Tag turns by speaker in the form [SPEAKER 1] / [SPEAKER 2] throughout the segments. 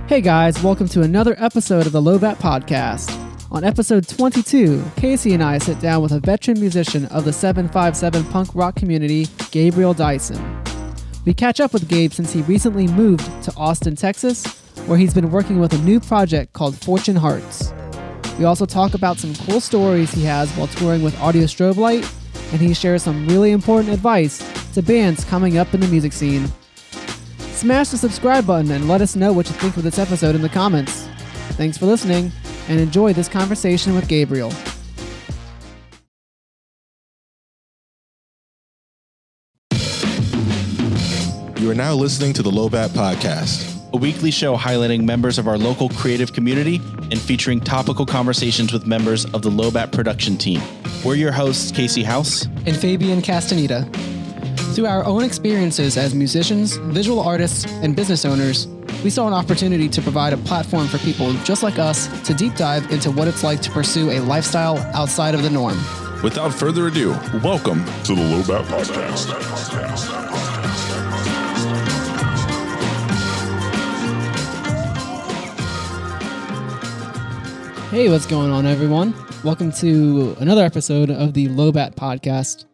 [SPEAKER 1] Hey guys, welcome to another episode of the LOWBAT podcast. On episode 22, Casey and I sit down with a veteran musician of the 757 punk rock community, Gabe Dyson. We catch up with Gabe since he recently moved to Austin, Texas, where he's been working with a new project called Fortune Hearts. We also talk about some cool stories he has while touring with Audiostrobelight, and he shares some really important advice to bands coming up in the music scene. Smash the subscribe button and let us know what you think of this episode in the comments. Thanks for listening, and enjoy this conversation with Gabriel.
[SPEAKER 2] You are now listening to the LOWBAT podcast,
[SPEAKER 3] a weekly show highlighting members of our local creative community and featuring topical conversations with members of the LOWBAT production team. We're your hosts, Casey House
[SPEAKER 1] and Fabian Castaneda. Through our own experiences as musicians, visual artists, and business owners, we saw an opportunity to provide a platform for people just like us to deep dive into what it's like to pursue a lifestyle outside of the norm.
[SPEAKER 2] Without further ado, welcome to the LOWBAT podcast.
[SPEAKER 1] Hey, what's going on, everyone? Welcome to another episode of the LOWBAT podcast.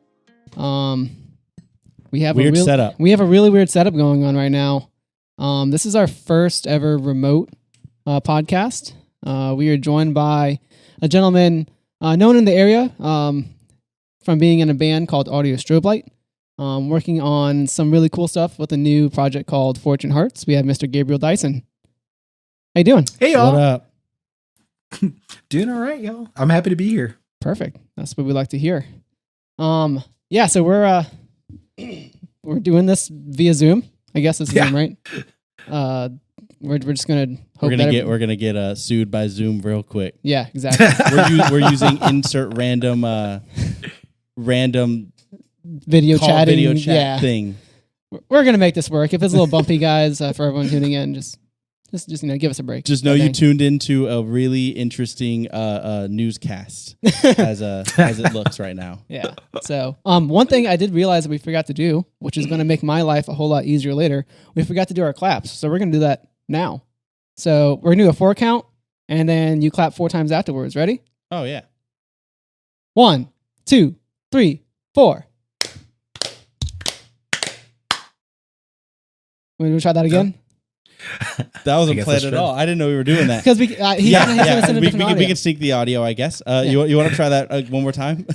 [SPEAKER 1] We have a really weird setup going on right now. This is our first ever remote podcast. We are joined by a gentleman known in the area from being in a band called Audiostrobelight, working on some really cool stuff with a new project called Fortune Hearts. We have Mr. Gabriel Dyson. How you doing?
[SPEAKER 4] Hey, y'all.
[SPEAKER 5] What up?
[SPEAKER 4] Doing all right, y'all. I'm happy to be here.
[SPEAKER 1] Perfect. That's what we like to hear. Yeah, so we're doing this via Zoom. I guess it's Zoom, right? We're just gonna hope
[SPEAKER 5] we're gonna get sued by Zoom real quick.
[SPEAKER 1] Yeah, exactly.
[SPEAKER 5] we're using insert random
[SPEAKER 1] video chat
[SPEAKER 5] thing.
[SPEAKER 1] We're gonna make this work. If it's a little bumpy, guys, for everyone tuning in, just give us a break.
[SPEAKER 5] Just know you tuned into a really interesting newscast as it looks right now.
[SPEAKER 1] Yeah. So one thing I did realize that we forgot to do, which is going to make my life a whole lot easier later, we forgot to do our claps. So we're going to do that now. So we're going to do a 4 count, and then you clap 4 times afterwards. Ready?
[SPEAKER 5] Oh, yeah.
[SPEAKER 1] 1, 2, 3, 4. Want to try that again?
[SPEAKER 5] That wasn't planned at all. I didn't know we were doing that.
[SPEAKER 1] Because we
[SPEAKER 5] can sync the audio, I guess. You want to try that one more time?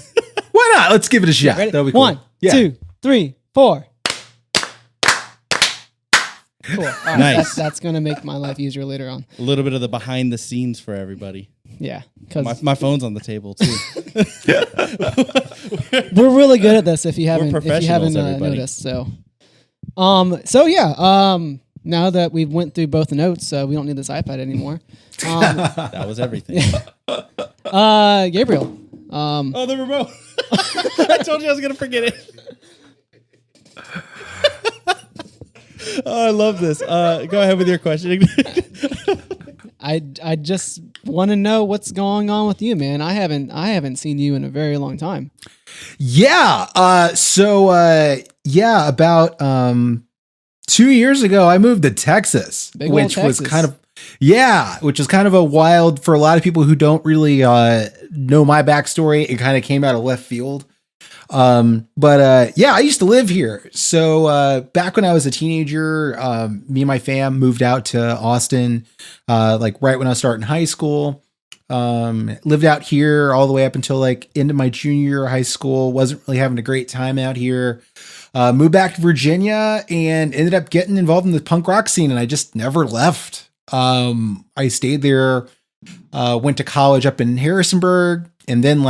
[SPEAKER 4] Why not? Let's give it a shot.
[SPEAKER 1] Ready?
[SPEAKER 4] That'll be cool.
[SPEAKER 1] 1, 2, 3, 4. Cool. All right,
[SPEAKER 5] Nice.
[SPEAKER 1] That's going to make my life easier later on.
[SPEAKER 5] A little bit of the behind the scenes for everybody.
[SPEAKER 1] Yeah. Because
[SPEAKER 5] my phone's on the table, too.
[SPEAKER 1] we're really good at this if you haven't
[SPEAKER 5] professionals,
[SPEAKER 1] noticed. So now that we've went through both the notes, we don't need this iPad anymore.
[SPEAKER 5] That was everything.
[SPEAKER 1] Gabriel.
[SPEAKER 5] Oh, the remote. I told you I was going to forget it. Oh, I love this. Go ahead with your question.
[SPEAKER 1] I just want to know what's going on with you, man. I haven't seen you in a very long time.
[SPEAKER 4] Yeah. About 2 years ago, I moved to Texas, which was kind of a wild for a lot of people who don't really know my backstory. It kind of came out of left field. I used to live here. So back when I was a teenager, me and my fam moved out to Austin, right when I was starting high school. Lived out here all the way up until into my junior year of high school. Wasn't really having a great time out here. Moved back to Virginia and ended up getting involved in the punk rock scene, and I just never left. I stayed there, went to college up in Harrisonburg, and then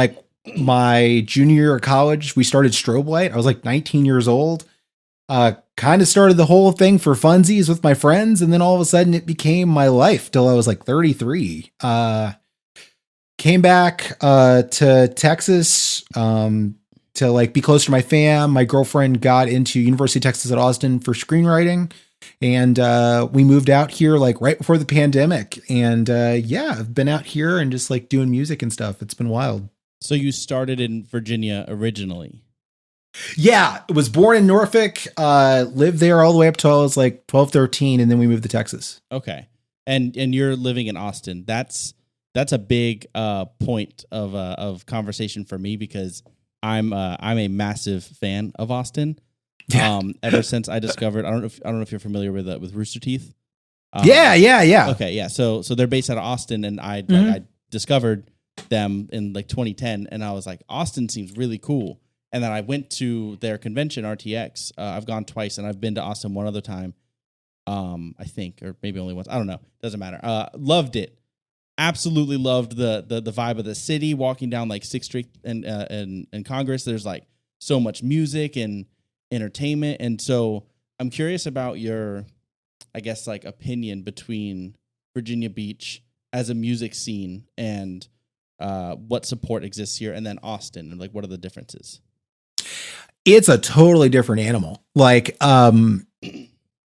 [SPEAKER 4] my junior year of college, we started Strobelight. I was 19 years old. Kind of started the whole thing for funsies with my friends, and then all of a sudden it became my life till I was 33. Came back to Texas to be close to my fam. My girlfriend got into University of Texas at Austin for screenwriting, and we moved out here right before the pandemic. And I've been out here and just doing music and stuff. It's been wild.
[SPEAKER 5] So you started in Virginia originally?
[SPEAKER 4] Yeah, was born in Norfolk, lived there all the way up till I was 12, 13, and then we moved to Texas.
[SPEAKER 5] Okay. And you're living in Austin. That's a big point of conversation for me because I'm a massive fan of Austin.
[SPEAKER 4] Yeah.
[SPEAKER 5] Ever since I discovered, I don't know if you're familiar with Rooster Teeth.
[SPEAKER 4] Yeah.
[SPEAKER 5] Okay, yeah. So they're based out of Austin, and I discovered them in like 2010, and I was like, Austin seems really cool. And then I went to their convention, RTX. I've gone twice, and I've been to Austin one other time. I think, or maybe only once. I don't know. Doesn't matter. Loved it. Absolutely loved the vibe of the city. Walking down like 6th Street and Congress, there's like so much music and entertainment, and so I'm curious about your, I guess, like opinion between Virginia Beach as a music scene and what support exists here, and then Austin, and like what are the differences?
[SPEAKER 4] It's a totally different animal. Like,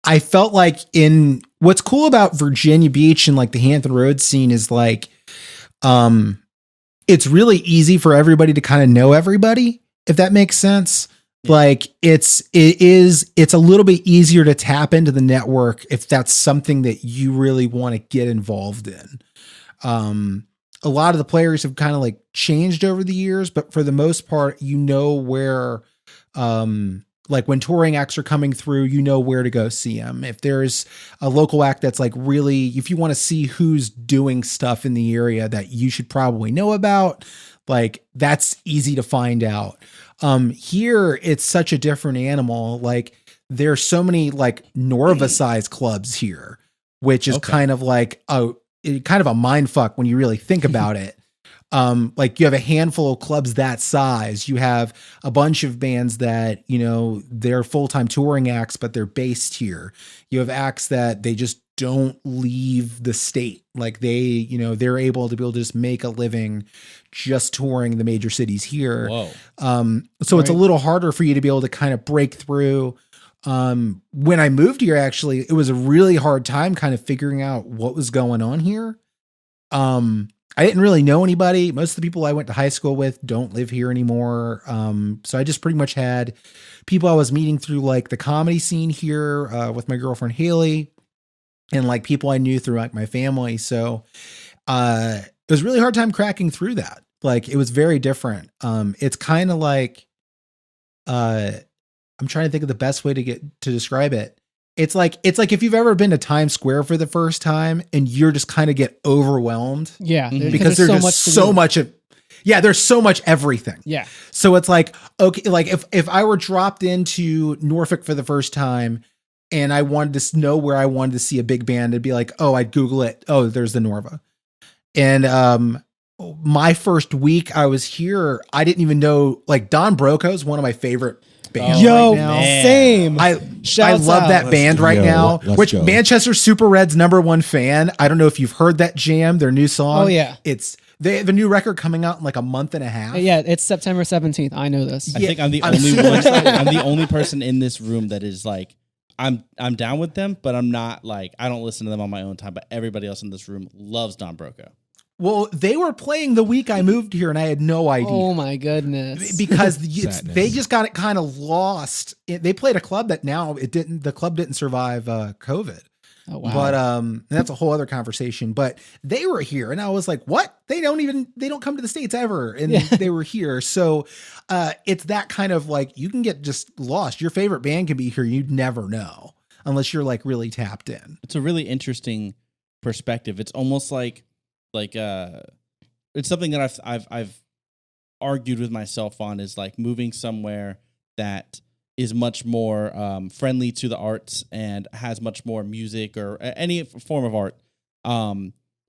[SPEAKER 4] I felt like in what's cool about Virginia Beach and like the Hampton Roads scene is like, it's really easy for everybody to kind of know everybody, if that makes sense. Yeah. Like it's a little bit easier to tap into the network if that's something that you really want to get involved in. A lot of the players have kind of like changed over the years, but for the most part, you know where, like when touring acts are coming through, you know where to go see them. If there's a local act that's like really, if you want to see who's doing stuff in the area that you should probably know about, like that's easy to find out. Here it's such a different animal. Like there's so many like Norva size clubs here, which is kind of like kind of a mind fuck when you really think about it. Like you have a handful of clubs that size. You have a bunch of bands that, you know, they're full-time touring acts, but they're based here. You have acts that they just don't leave the state. Like they, you know, they're able to just make a living just touring the major cities here.
[SPEAKER 5] Whoa.
[SPEAKER 4] So it's a little harder for you to be able to kind of break through. When I moved here, actually, it was a really hard time kind of figuring out what was going on here. I didn't really know anybody. Most of the people I went to high school with don't live here anymore. So I just pretty much had people I was meeting through like the comedy scene here, with my girlfriend Haley, and like people I knew through like my family. So, it was a really hard time cracking through that. Like it was very different. It's kind of like, I'm trying to think of the best way to describe it. It's like if you've ever been to Times Square for the first time and you're just kind of get overwhelmed.
[SPEAKER 1] Yeah.
[SPEAKER 4] Because there's just so much of, there's so much everything.
[SPEAKER 1] Yeah.
[SPEAKER 4] So it's like, okay, like if I were dropped into Norfolk for the first time and I wanted to know where I wanted to see a big band, it'd be like, oh, I'd Google it. Oh, there's the Norva. And, my first week I was here, I didn't even know, like Don Broco is one of my favorite bands right now.
[SPEAKER 1] Same.
[SPEAKER 4] I love that band right now, which Manchester Super Red's #1 fan. I don't know if you've heard that jam, their new song.
[SPEAKER 1] Oh yeah.
[SPEAKER 4] They have a new record coming out in like a month and a half.
[SPEAKER 1] Yeah, it's September 17th. I know this.
[SPEAKER 5] I think I'm the only one. I'm the only person in this room that is like, I'm down with them, but I'm not like, I don't listen to them on my own time, but everybody else in this room loves Don Broco.
[SPEAKER 4] Well, they were playing the week I moved here and I had no idea.
[SPEAKER 1] Oh my goodness.
[SPEAKER 4] Because they just got it kind of lost. They played a club that now the club didn't survive COVID.
[SPEAKER 1] Oh wow.
[SPEAKER 4] But that's a whole other conversation. But they were here and I was like, what? They don't come to the States ever. And they were here. So it's that kind of like, you can get just lost. Your favorite band can be here. You'd never know unless you're like really tapped in.
[SPEAKER 5] It's a really interesting perspective. It's almost like it's something that I've argued with myself on, is like moving somewhere that is much more friendly to the arts and has much more music or any form of art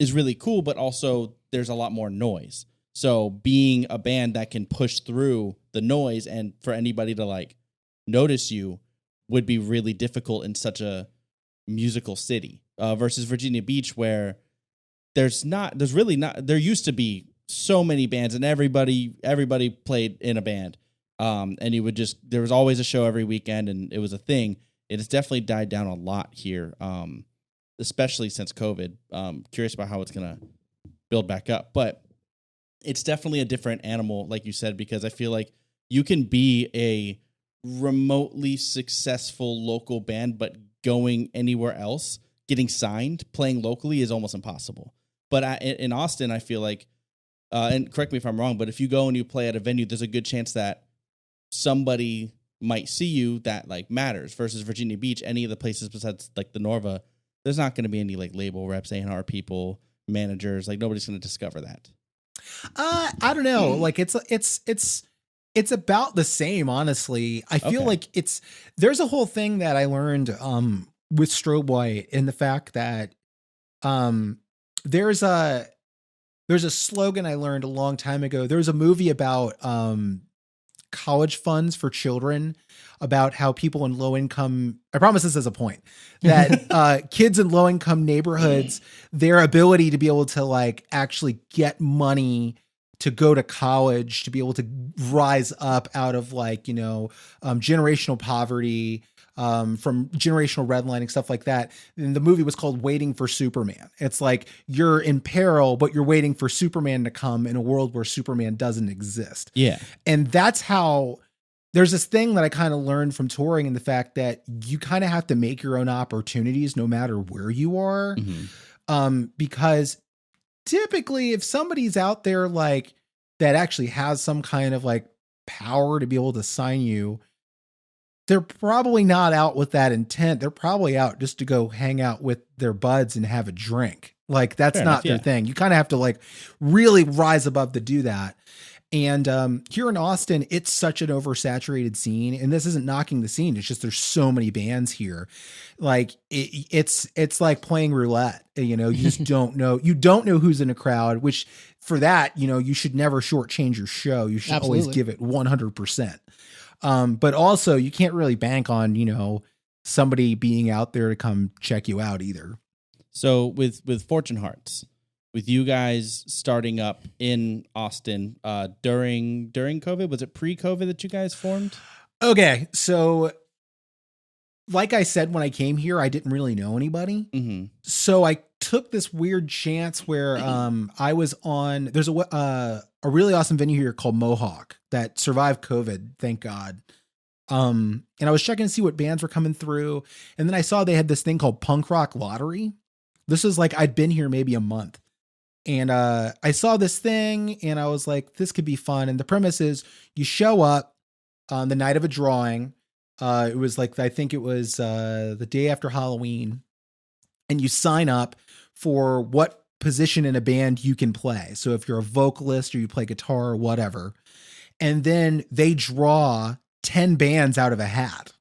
[SPEAKER 5] is really cool, but also there's a lot more noise. So being a band that can push through the noise and for anybody to like notice you would be really difficult in such a musical city versus Virginia Beach, where there used to be so many bands and everybody played in a band. And there was always a show every weekend and it was a thing. It has definitely died down a lot here, especially since COVID. Curious about how it's going to build back up, but it's definitely a different animal, like you said, because I feel like you can be a remotely successful local band, but going anywhere else getting signed, playing locally is almost impossible. But in Austin, I feel like, and correct me if I'm wrong, but if you go and you play at a venue, there's a good chance that somebody might see you that like matters. Versus Virginia Beach, any of the places besides like the Norva, there's not going to be any like label reps, A&R people, managers. Like nobody's going to discover that.
[SPEAKER 4] I don't know. Like it's about the same, honestly. I feel like there's a whole thing that I learned with Strobelight in the fact that there's a slogan I learned a long time ago. There was a movie about college funds for children, about how people in low income, I promise this as a point, that kids in low income neighborhoods, their ability to be able to like actually get money to go to college, to be able to rise up out of like, generational poverty, from generational redlining, stuff like that. And the movie was called Waiting for Superman. It's like you're in peril, but you're waiting for Superman to come in a world where Superman doesn't exist.
[SPEAKER 5] Yeah.
[SPEAKER 4] And that's how there's this thing that I kind of learned from touring, in the fact that you kind of have to make your own opportunities no matter where you are. Because typically if somebody's out there like that actually has some kind of like power to be able to sign you, they're probably not out with that intent. They're probably out just to go hang out with their buds and have a drink. Like that's not their thing. You kind of have to like really rise above to do that. And here in Austin, it's such an oversaturated scene, and this isn't knocking the scene. It's just, there's so many bands here. Like it's like playing roulette, you just don't know. You don't know who's in a crowd, which for that, you should never shortchange your show. You should always give it 100%. But also you can't really bank on, somebody being out there to come check you out either.
[SPEAKER 5] So with Fortune Hearts, with you guys starting up in Austin during COVID, was it pre-COVID that you guys formed?
[SPEAKER 4] Okay. So like I said, when I came here, I didn't really know anybody. Mm-hmm. So I took this weird chance where I was on, there's a really awesome venue here called Mohawk that survived COVID, thank God. And I was checking to see what bands were coming through. And then I saw they had this thing called Punk Rock Lottery. This was like, I'd been here maybe a month. And I saw this thing and I was like, this could be fun. And the premise is you show up on the night of a drawing. It was like, I think it was the day after Halloween, and you sign up for what position in a band you can play. So if you're a vocalist or you play guitar or whatever, and then they draw 10 bands out of a hat.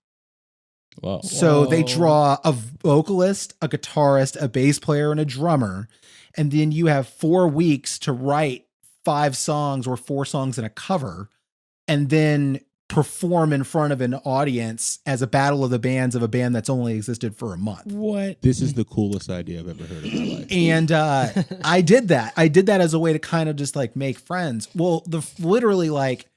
[SPEAKER 5] Whoa.
[SPEAKER 4] So they draw a vocalist, a guitarist, a bass player, and a drummer. And then you have 4 weeks to write 5 songs or 4 songs in a cover, and then perform in front of an audience as a battle of the bands of a band that's only existed for a month.
[SPEAKER 5] What?
[SPEAKER 6] This is the coolest idea I've ever heard in my life.
[SPEAKER 4] And I did that. I did that as a way to kind of just like make friends. Well, literally like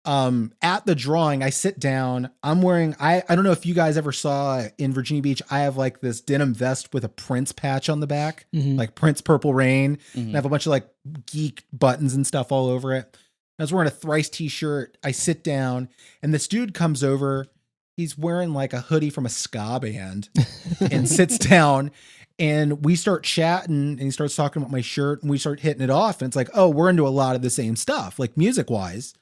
[SPEAKER 4] at the drawing, I sit down, I'm wearing, I don't know if you guys ever saw in Virginia Beach, I have like this denim vest with a Prince patch on the back, like Prince Purple Rain. And I have a bunch of like geek buttons and stuff all over it. I was wearing a Thrice t-shirt. I sit down and this dude comes over. He's wearing like a hoodie from a ska band and sits down, and we start chatting, and he starts talking about my shirt, and we start hitting it off. And it's like, oh, we're into a lot of the same stuff, like music wise.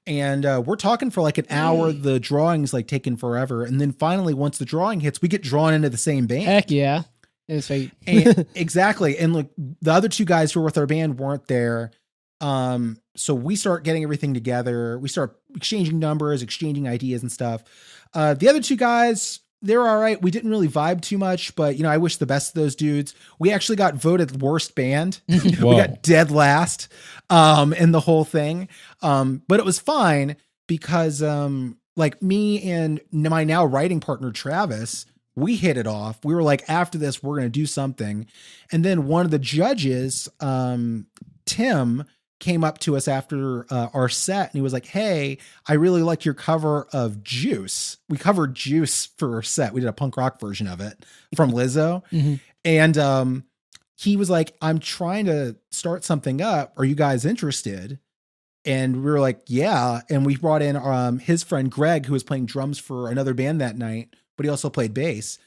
[SPEAKER 4] And we're talking for like an hour. The drawing's like taking forever. And then finally, once the drawing hits, we get drawn into the same band.
[SPEAKER 1] Heck yeah. It was fate.
[SPEAKER 4] And, exactly. And like the other 2 guys who were with our band weren't there. So we start getting everything together. We start exchanging numbers, exchanging ideas and stuff. The other 2 guys, they're all right. We didn't really vibe too much, but I wish the best of those dudes. We actually got voted worst band. We got dead last, in the whole thing. But it was fine because, like me and my now writing partner, Travis, we hit it off. We were like, after this, we're going to do something. And then one of the judges, Tim, came up to us after our set, and he was like, hey, I really like your cover of Juice. We covered Juice for our set. We did a punk rock version of it from Lizzo. And he was like, I'm trying to start something up. Are you guys interested? And we were like, yeah. And we brought in his friend Greg, who was playing drums for another band that night, but he also played bass.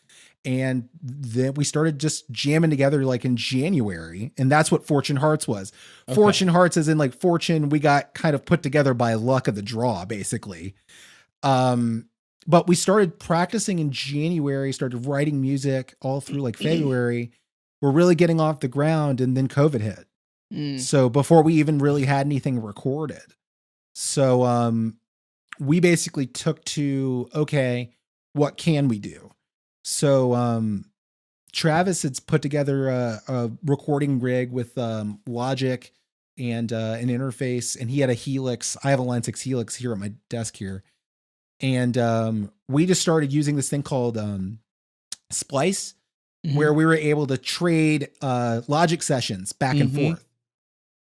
[SPEAKER 4] And then we started just jamming together like in January. And that's what Fortune Hearts was. Okay. Fortune Hearts is in like Fortune. We got kind of put together by luck of the draw, basically. But we started practicing in January, started writing music all through like February. We're really getting off the ground, and then COVID hit. So before we even really had anything recorded. So we basically took to, okay, what can we do? So Travis had put together a recording rig with Logic and an interface, and he had a Helix. I have a Line 6 Helix here at my desk here. And we just started using this thing called Splice, where we were able to trade Logic sessions back and forth.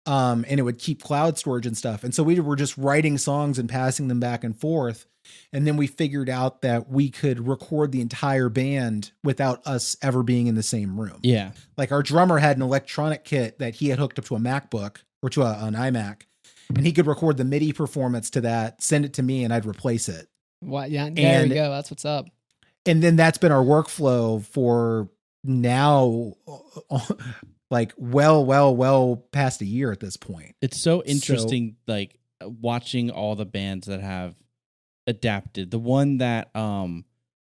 [SPEAKER 4] And it would keep cloud storage and stuff. And so we were just writing songs and passing them back and forth. And then we figured out that we could record the entire band without us ever being in the same room.
[SPEAKER 5] Yeah.
[SPEAKER 4] Like our drummer had an electronic kit that he had hooked up to a MacBook or to an iMac, and he could record the MIDI performance to that, send it to me, and I'd replace it.
[SPEAKER 1] What? Yeah, there we go. That's what's up.
[SPEAKER 4] And then that's been our workflow for now, like well past a year at this point.
[SPEAKER 5] It's so interesting, like watching all the bands that have adapted. The one that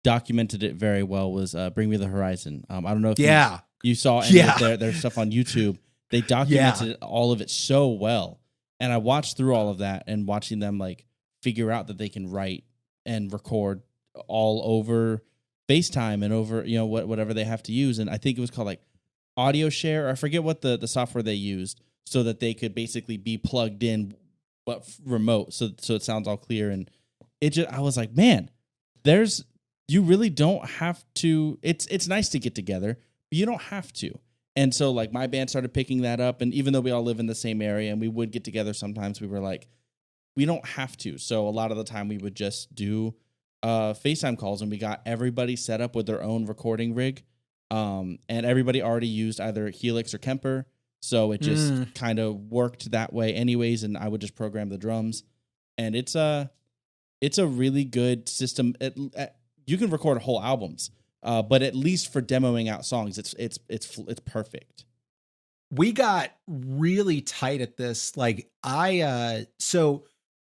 [SPEAKER 5] documented it very well was Bring Me the Horizon. I don't know if you saw any of their stuff on YouTube. They documented all of it so well. And I watched through all of that and watching them like figure out that they can write and record all over FaceTime and over, whatever they have to use. And I think it was called like Audioshare. I forget what the software they used, so that they could basically be plugged in, but remote. So it sounds all clear. And I was like, man, you really don't have to, it's nice to get together, but you don't have to. And so like my band started picking that up. And even though we all live in the same area and we would get together sometimes, we were like, we don't have to. So a lot of the time we would just do FaceTime calls, and we got everybody set up with their own recording rig. And everybody already used either Helix or Kemper. So it just kind of worked that way anyways. And I would just program the drums, and it's a really good system. You can record whole albums, but at least for demoing out songs, it's perfect.
[SPEAKER 4] We got really tight at this. Like so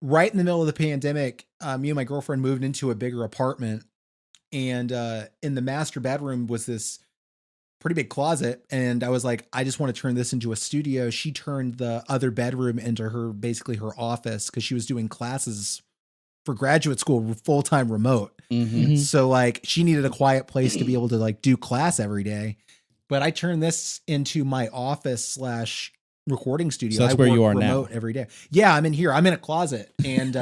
[SPEAKER 4] right in the middle of the pandemic, me and my girlfriend moved into a bigger apartment, and in the master bedroom was this pretty big closet. And I was like, I just want to turn this into a studio. She turned the other bedroom into basically her office, because she was doing classes for graduate school full-time remote. So like she needed a quiet place to be able to like do class every day. But I turned this into my office / recording studio.
[SPEAKER 5] So that's where you are now.
[SPEAKER 4] Every day. Yeah, I'm in here. I'm in a closet, and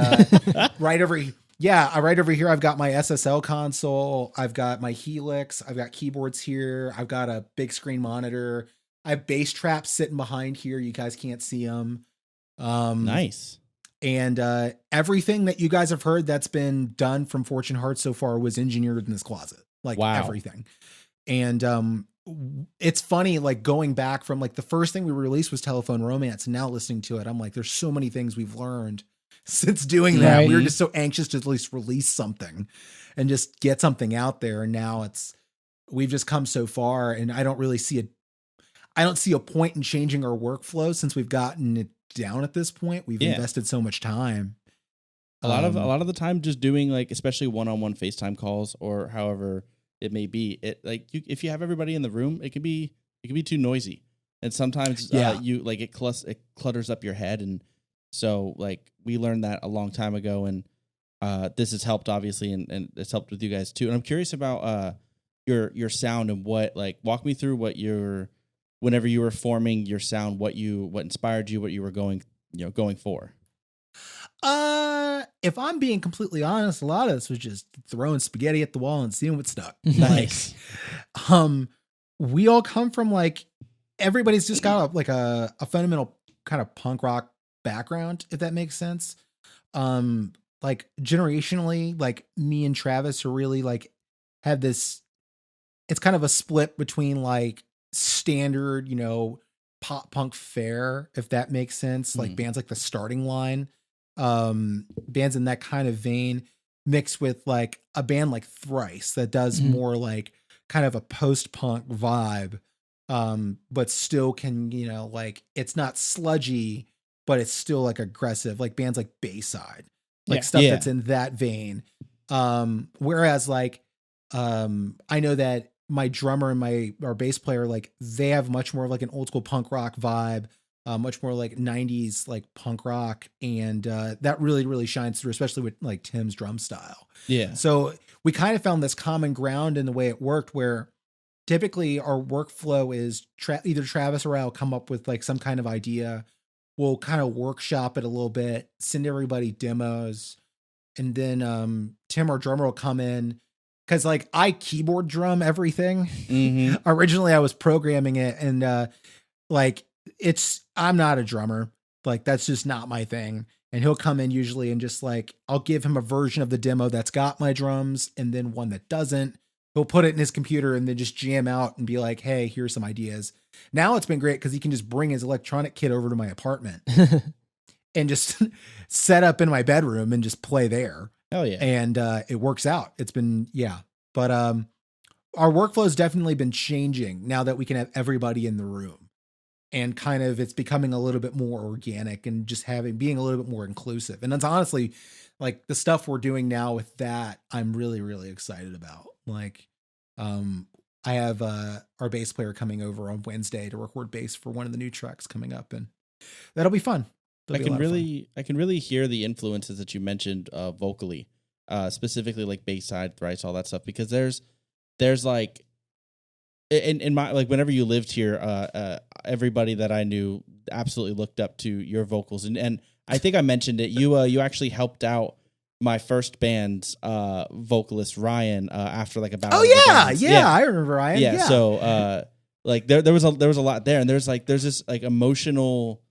[SPEAKER 4] right over here, I've got my SSL console. I've got my Helix. I've got keyboards here. I've got a big screen monitor. I have bass traps sitting behind here. You guys can't see them.
[SPEAKER 5] Nice.
[SPEAKER 4] And everything that you guys have heard that's been done from Fortune Hearts so far was engineered in this closet. Like everything. And it's funny, like going back from like the first thing we released was Telephone Romance, and now listening to it, I'm like, there's so many things we've learned since doing that. We were just so anxious to at least release something and just get something out there. And now we've just come so far, and I don't see a point in changing our workflow since we've gotten it down at this point. We've invested so much time.
[SPEAKER 5] A lot of the time just doing like, especially one-on-one FaceTime calls or however it may be, if you have everybody in the room, it can be too noisy, and sometimes it clutters up your head. And so like we learned that a long time ago, and this has helped obviously, and it's helped with you guys too. And I'm curious about your sound, and walk me through whenever you were forming your sound, what inspired you, what you were going for.
[SPEAKER 4] If I'm being completely honest, a lot of this was just throwing spaghetti at the wall and seeing what stuck.
[SPEAKER 5] Nice.
[SPEAKER 4] We all come from like, everybody's just got a fundamental kind of punk rock background, if that makes sense. Like generationally, like me and Travis are really like have this, it's kind of a split between like standard, pop punk fare, if that makes sense. Like bands like The Starting Line, bands in that kind of vein, mixed with like a band like Thrice that does more like kind of a post-punk vibe, but still can, like it's not sludgy, but it's still like aggressive, like bands like Bayside, like stuff that's in that vein. Whereas like, I know that my drummer and our bass player, like they have much more like an old school punk rock vibe, much more like 90s, like punk rock. And, that really, really shines through, especially with like Tim's drum style.
[SPEAKER 5] Yeah.
[SPEAKER 4] So we kind of found this common ground in the way it worked, where typically our workflow is either Travis or I'll come up with like some kind of idea. We'll kind of workshop it a little bit, send everybody demos. And then, Tim, our drummer, will come in. Cause like I keyboard drum everything.
[SPEAKER 5] Mm-hmm.
[SPEAKER 4] Originally I was programming it, and, like I'm not a drummer. Like that's just not my thing. And he'll come in usually and just like, I'll give him a version of the demo that's got my drums and then one that doesn't. He'll put it in his computer and then just jam out and be like, hey, here's some ideas. Now it's been great because he can just bring his electronic kit over to my apartment and just set up in my bedroom and just play there.
[SPEAKER 5] Hell yeah.
[SPEAKER 4] And it works out. It's been, but our workflow has definitely been changing now that we can have everybody in the room. And kind of it's becoming a little bit more organic and just being a little bit more inclusive. And that's honestly like the stuff we're doing now with that, I'm really, really excited about. Like, I have our bass player coming over on Wednesday to record bass for one of the new tracks coming up, and that'll be fun.
[SPEAKER 5] I can really hear the influences that you mentioned vocally, specifically like Bayside, thrice, all that stuff, because there's like in my, like whenever you lived here, everybody that I knew absolutely looked up to your vocals, and I think I mentioned it. You actually helped out my first band's vocalist Ryan after like about.
[SPEAKER 4] Oh yeah, I remember Ryan.
[SPEAKER 5] Yeah. So like there was a lot there, and there's this like emotional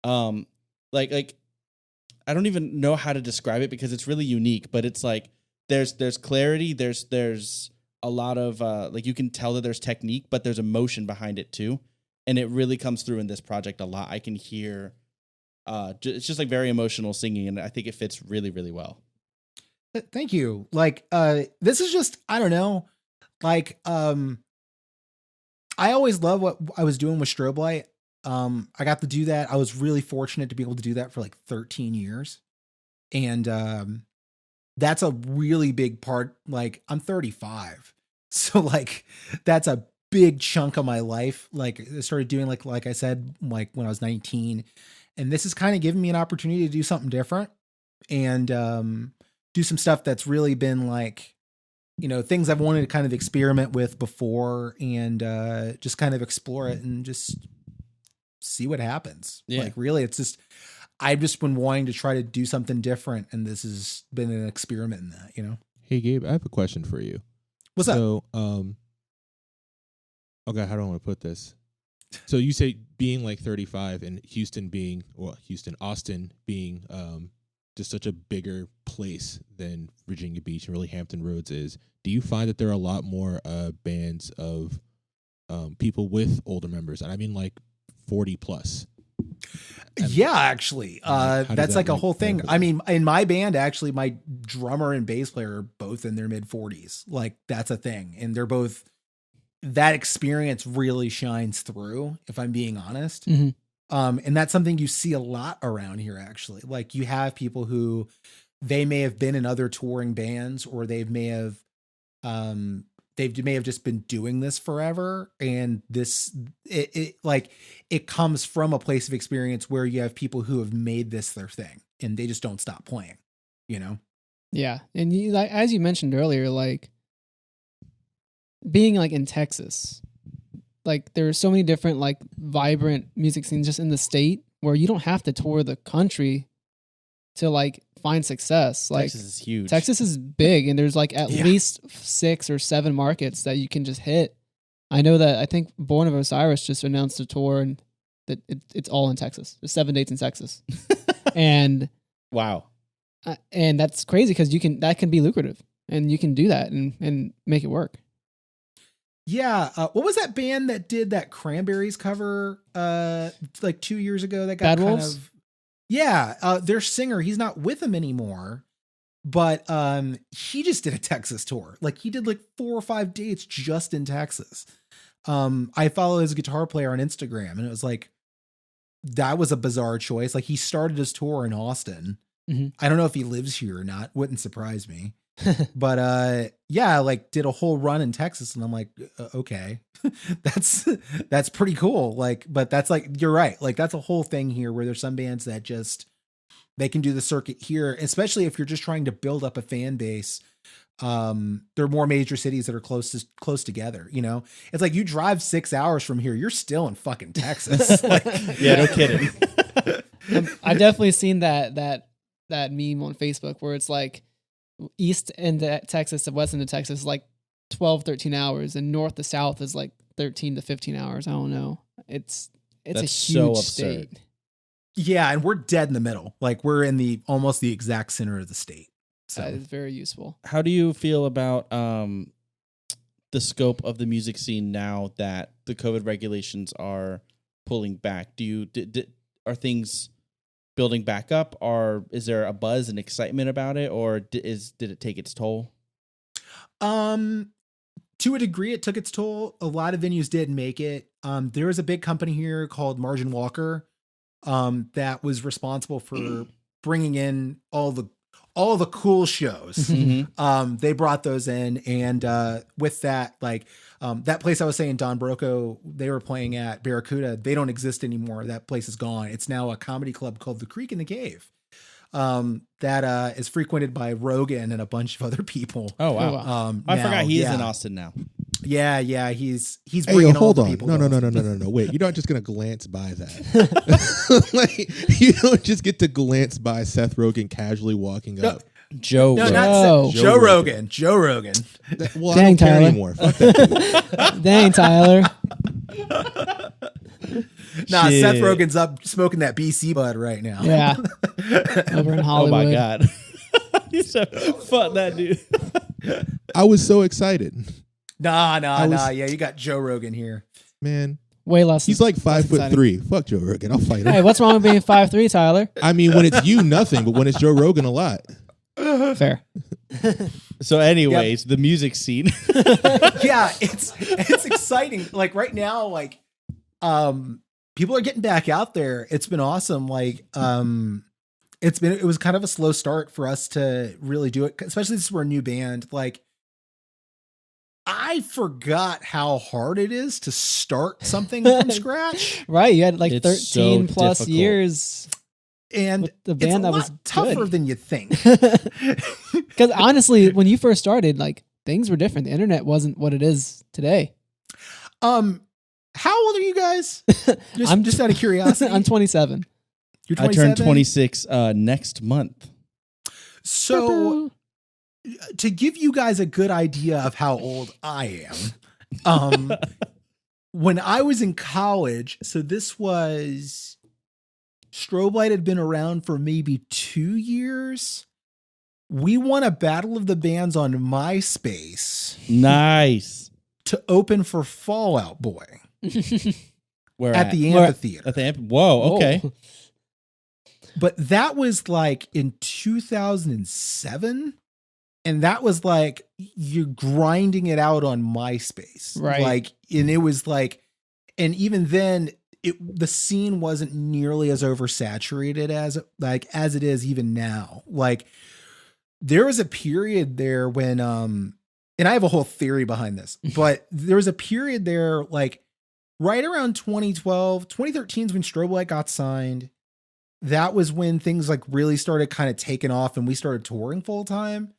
[SPEAKER 5] like I don't even know how to describe it because it's really unique, but it's like there's clarity, there's a lot of like you can tell that there's technique, but there's emotion behind it too, and it really comes through in this project a lot. I can hear it's just like very emotional singing, and I think it fits really, really well.
[SPEAKER 4] Thank you. Like this is just, I don't know, like I always love what I was doing with Strobelight. I got to do that. I was really fortunate to be able to do that for like 13 years. And that's a really big part. Like I'm 35. So like that's a big chunk of my life. Like I started doing like I said, like when I was 19, and this is kind of giving me an opportunity to do something different and do some stuff that's really been like, things I've wanted to kind of experiment with before, and just kind of explore it and just see what happens.
[SPEAKER 5] Yeah.
[SPEAKER 4] Like really, it's just, I've just been wanting to try to do something different, and this has been an experiment in that,
[SPEAKER 6] Hey Gabe, I have a question for you.
[SPEAKER 4] What's up?
[SPEAKER 6] So, okay, how do I want to put this? So you say being like 35 and Austin being just such a bigger place than Virginia Beach and really Hampton Roads is. Do you find that there are a lot more bands of people with older members? And I mean like 40 plus.
[SPEAKER 4] Yeah, actually, that's like a whole thing. I mean, in my band, actually, my drummer and bass player are both in their mid 40s. Like that's a thing. And they're both, that experience really shines through, if I'm being honest.
[SPEAKER 1] Mm-hmm.
[SPEAKER 4] And that's something you see a lot around here, actually. Like you have people who they may have been in other touring bands, or they may have just been doing this forever. And it comes from a place of experience where you have people who have made this their thing and they just don't stop playing,
[SPEAKER 1] Yeah. And like, as you mentioned earlier, like being like in Texas, like there are so many different like vibrant music scenes just in the state where you don't have to tour the country to like find success. Like
[SPEAKER 5] Texas is huge.
[SPEAKER 1] Texas is big, and there's like at least 6 or 7 markets that you can just hit. I know that I think Born of Osiris just announced a tour, and that it's all in Texas. There's 7 dates in Texas, and
[SPEAKER 5] wow,
[SPEAKER 1] and that's crazy because that can be lucrative, and you can do that and make it work.
[SPEAKER 4] Yeah. What was that band that did that Cranberries cover like 2 years ago that got
[SPEAKER 1] Bad
[SPEAKER 4] kind
[SPEAKER 1] Wolves?
[SPEAKER 4] of... Yeah. Their singer, he's not with them anymore. But he just did a Texas tour. Like he did like 4 or 5 dates just in Texas. I follow his guitar player on Instagram, and it was like, that was a bizarre choice. Like he started his tour in Austin.
[SPEAKER 1] Mm-hmm.
[SPEAKER 4] I don't know if he lives here or not. Wouldn't surprise me. But yeah, like did a whole run in Texas, and I'm like, okay, that's pretty cool. Like, but that's like, you're right. Like that's a whole thing here where there's some bands that just, they can do the circuit here, especially if you're just trying to build up a fan base. There are more major cities that are close together. You know, it's like you drive 6 hours from here, you're still in fucking Texas. Like,
[SPEAKER 5] Yeah, no kidding.
[SPEAKER 1] I've definitely seen that meme on Facebook where it's like east into Texas to west into Texas is like 12, 13 hours, and north to south is like 13 to 15 hours. I don't know. It's a
[SPEAKER 5] That's
[SPEAKER 1] huge
[SPEAKER 5] so absurd.
[SPEAKER 1] state.
[SPEAKER 4] yeah, and we're dead in the middle. Like we're in almost the exact center of the state. So
[SPEAKER 1] That is very useful.
[SPEAKER 5] How do you feel about the scope of the music scene now that the COVID regulations are pulling back? Are things building back up? Or is there a buzz and excitement about it? Or did it take its toll?
[SPEAKER 4] To a degree, it took its toll. A lot of venues didn't make it. There was a big company here called Margin Walker that was responsible for bringing in all the cool shows.
[SPEAKER 5] Mm-hmm.
[SPEAKER 4] They brought those in, and with that, like that place I was saying, Don Broco, they were playing at Barracuda. They don't exist anymore. That place is gone. It's now a comedy club called The Creek in the Cave. That is frequented by Rogan and a bunch of other people.
[SPEAKER 5] Oh wow! I forgot he is in Austin now.
[SPEAKER 4] Yeah, he's
[SPEAKER 6] Hey,
[SPEAKER 4] bringing
[SPEAKER 6] hold
[SPEAKER 4] all
[SPEAKER 6] on.
[SPEAKER 4] the people.
[SPEAKER 6] No. Wait, you're not just gonna glance by that. Like, you don't just get to glance by Seth Rogen casually walking up.
[SPEAKER 5] Joe.
[SPEAKER 4] No,
[SPEAKER 5] Rogan.
[SPEAKER 4] not
[SPEAKER 1] Joe
[SPEAKER 4] Joe Rogan. Joe Rogan.
[SPEAKER 6] Well,
[SPEAKER 1] Dang,
[SPEAKER 6] I don't care
[SPEAKER 1] Tyler.
[SPEAKER 6] anymore. Fuck that dude.
[SPEAKER 1] Dang, Tyler.
[SPEAKER 4] Nah,
[SPEAKER 5] Shit.
[SPEAKER 4] Seth Rogen's up smoking that BC bud right now.
[SPEAKER 1] Yeah. Over in
[SPEAKER 5] Oh
[SPEAKER 1] Hollywood.
[SPEAKER 5] my god! You said, fuck that dude.
[SPEAKER 6] I was so excited,
[SPEAKER 4] Nah.
[SPEAKER 6] was-
[SPEAKER 4] Yeah, you got Joe Rogan here.
[SPEAKER 6] man.
[SPEAKER 1] Way less.
[SPEAKER 6] He's like
[SPEAKER 1] less
[SPEAKER 6] 5'3". Fuck Joe Rogan. I'll fight him.
[SPEAKER 1] Hey, what's wrong with being 5'3", Tyler?
[SPEAKER 6] I mean, when it's you, nothing. But when it's Joe Rogan, a lot.
[SPEAKER 1] Fair.
[SPEAKER 5] So, anyways, the music scene.
[SPEAKER 4] Yeah, it's exciting. Like right now, like people are getting back out there. It's been awesome. Like it was kind of a slow start for us to really do it, especially since we're a new band. Like I forgot how hard it is to start something from scratch.
[SPEAKER 1] Right. You had like
[SPEAKER 5] It's
[SPEAKER 1] 13
[SPEAKER 5] so
[SPEAKER 1] plus
[SPEAKER 5] difficult.
[SPEAKER 1] years.
[SPEAKER 4] And
[SPEAKER 1] With the
[SPEAKER 4] it's
[SPEAKER 1] band
[SPEAKER 4] a
[SPEAKER 1] that
[SPEAKER 4] lot
[SPEAKER 1] was
[SPEAKER 4] tougher
[SPEAKER 1] good.
[SPEAKER 4] than you think.
[SPEAKER 1] Because honestly, when you first started, like things were different. The internet wasn't what it is today.
[SPEAKER 4] How old are you guys?
[SPEAKER 1] I'm
[SPEAKER 4] Just out of curiosity.
[SPEAKER 1] I'm 27.
[SPEAKER 4] You're
[SPEAKER 5] I
[SPEAKER 4] 27?
[SPEAKER 5] turned 26 next month.
[SPEAKER 4] So to give you guys a good idea of how old I am, when I was in college, so this was Strobelight had been around for maybe 2 years. We won a Battle of the Bands on MySpace
[SPEAKER 5] Nice.
[SPEAKER 4] to open for Fall Out Boy
[SPEAKER 5] Where
[SPEAKER 4] at the
[SPEAKER 1] Where-
[SPEAKER 4] amphitheater.
[SPEAKER 5] At the Whoa. Okay.
[SPEAKER 1] Whoa.
[SPEAKER 4] But that was like in 2007. And that was like you're grinding it out on MySpace.
[SPEAKER 1] Right.
[SPEAKER 4] Like, and it was like, and even then the scene wasn't nearly as oversaturated as it is even now. Like there was a period there when, and I have a whole theory behind this, but there was a period there, like right around 2012, 2013 is when Strobelight got signed. That was when things like really started kind of taking off and we started touring full time.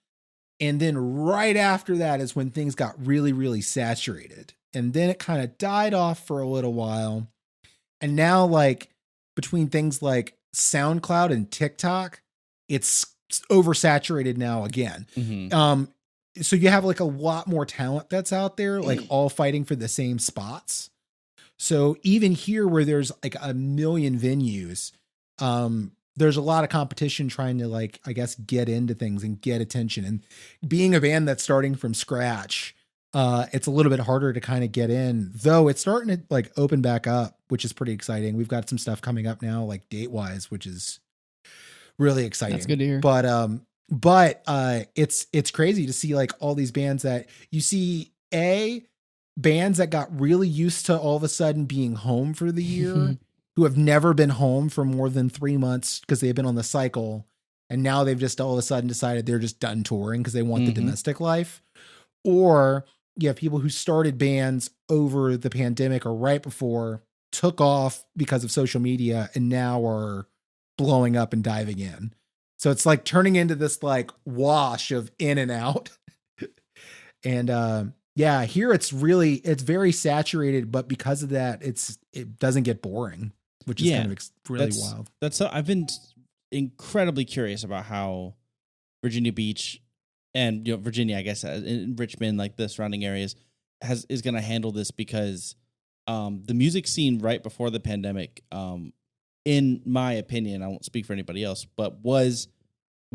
[SPEAKER 4] And then right after that is when things got really, really saturated. And then it kind of died off for a little while. And now like between things like SoundCloud and TikTok, it's oversaturated now again.
[SPEAKER 5] Mhm.
[SPEAKER 4] So you have like a lot more talent that's out there, like all fighting for the same spots. So even here where there's like a million venues, there's a lot of competition trying to like, I guess, get into things and get attention. And being a band that's starting from scratch, it's a little bit harder to kind of get in, though it's starting to like open back up, which is pretty exciting. We've got some stuff coming up now, like date wise, which is really exciting.
[SPEAKER 1] That's good to hear.
[SPEAKER 4] But But it's crazy to see like all these bands that you see bands that got really used to all of a sudden being home for the year, who have never been home for more than 3 months because they've been on the cycle. And now they've just all of a sudden decided they're just done touring because they want the domestic life. Or you have people who started bands over the pandemic or right before, took off because of social media, and now are blowing up and diving in. So it's like turning into this like wash of in and out. And here it's very saturated, but because of that, it doesn't get boring, which is kind of really wild.
[SPEAKER 5] I've been incredibly curious about how Virginia Beach and Virginia, I guess, in Richmond, like the surrounding areas, is going to handle this, because the music scene right before the pandemic, in my opinion, I won't speak for anybody else, but was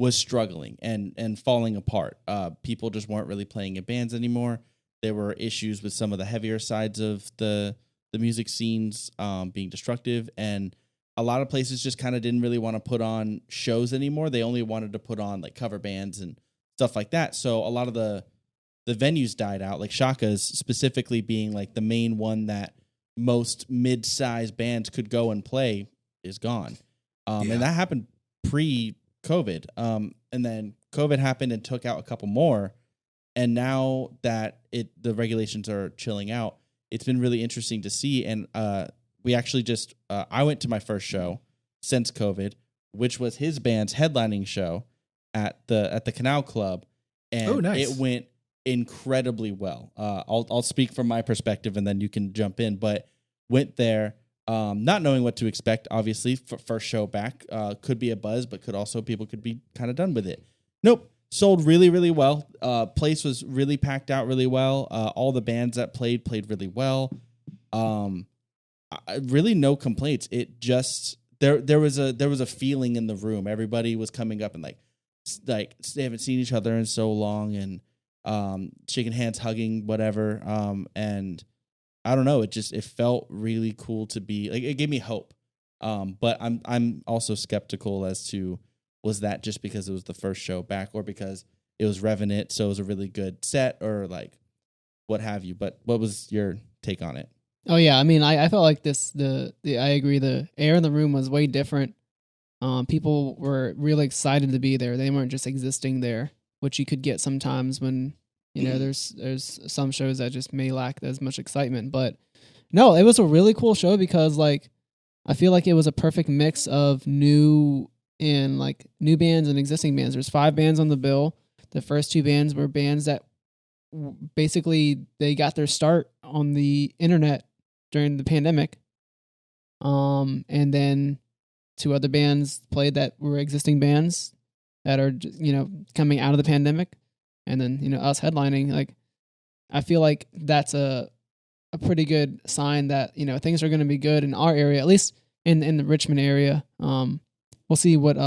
[SPEAKER 5] struggling and falling apart. People just weren't really playing in bands anymore. There were issues with some of the heavier sides of the music scenes being destructive, and a lot of places just kind of didn't really want to put on shows anymore. They only wanted to put on like cover bands and stuff like that. So a lot of the venues died out, like Shaka's specifically being like the main one that most mid-sized bands could go and play is gone. And that happened pre-COVID. And then COVID happened and took out a couple more. And now that the regulations are chilling out, it's been really interesting to see. And we actually just I went to my first show since COVID, which was his band's headlining show at the Canal Club, and it went incredibly well. I'll speak from my perspective, and then you can jump in. But went there not knowing what to expect. Obviously, first show back, could be a buzz, but people could be kind of done with it. Nope. Sold really, really well. Place was really packed out really well. All the bands that played really well. Really no complaints. It just there was a feeling in the room. Everybody was coming up and like they haven't seen each other in so long, and shaking hands, hugging, whatever. And I don't know. It felt really cool to be like. It gave me hope. But I'm also skeptical as to, was that just because it was the first show back, or because it was Revenant, so it was a really good set, or like what have you? But what was your take on it?
[SPEAKER 1] Oh yeah, I mean, I felt like I agree. The air in the room was way different. People were really excited to be there. They weren't just existing there, which you could get sometimes when there's some shows that just may lack as much excitement. But no, it was a really cool show because like I feel like it was a perfect mix of new bands and existing bands. There's 5 bands on the bill. The first 2 bands were bands that basically they got their start on the internet during the pandemic. And then 2 other bands played that were existing bands that are, coming out of the pandemic. And then, us headlining. Like, I feel like that's a pretty good sign that, things are going to be good in our area, at least in the Richmond area. We'll see what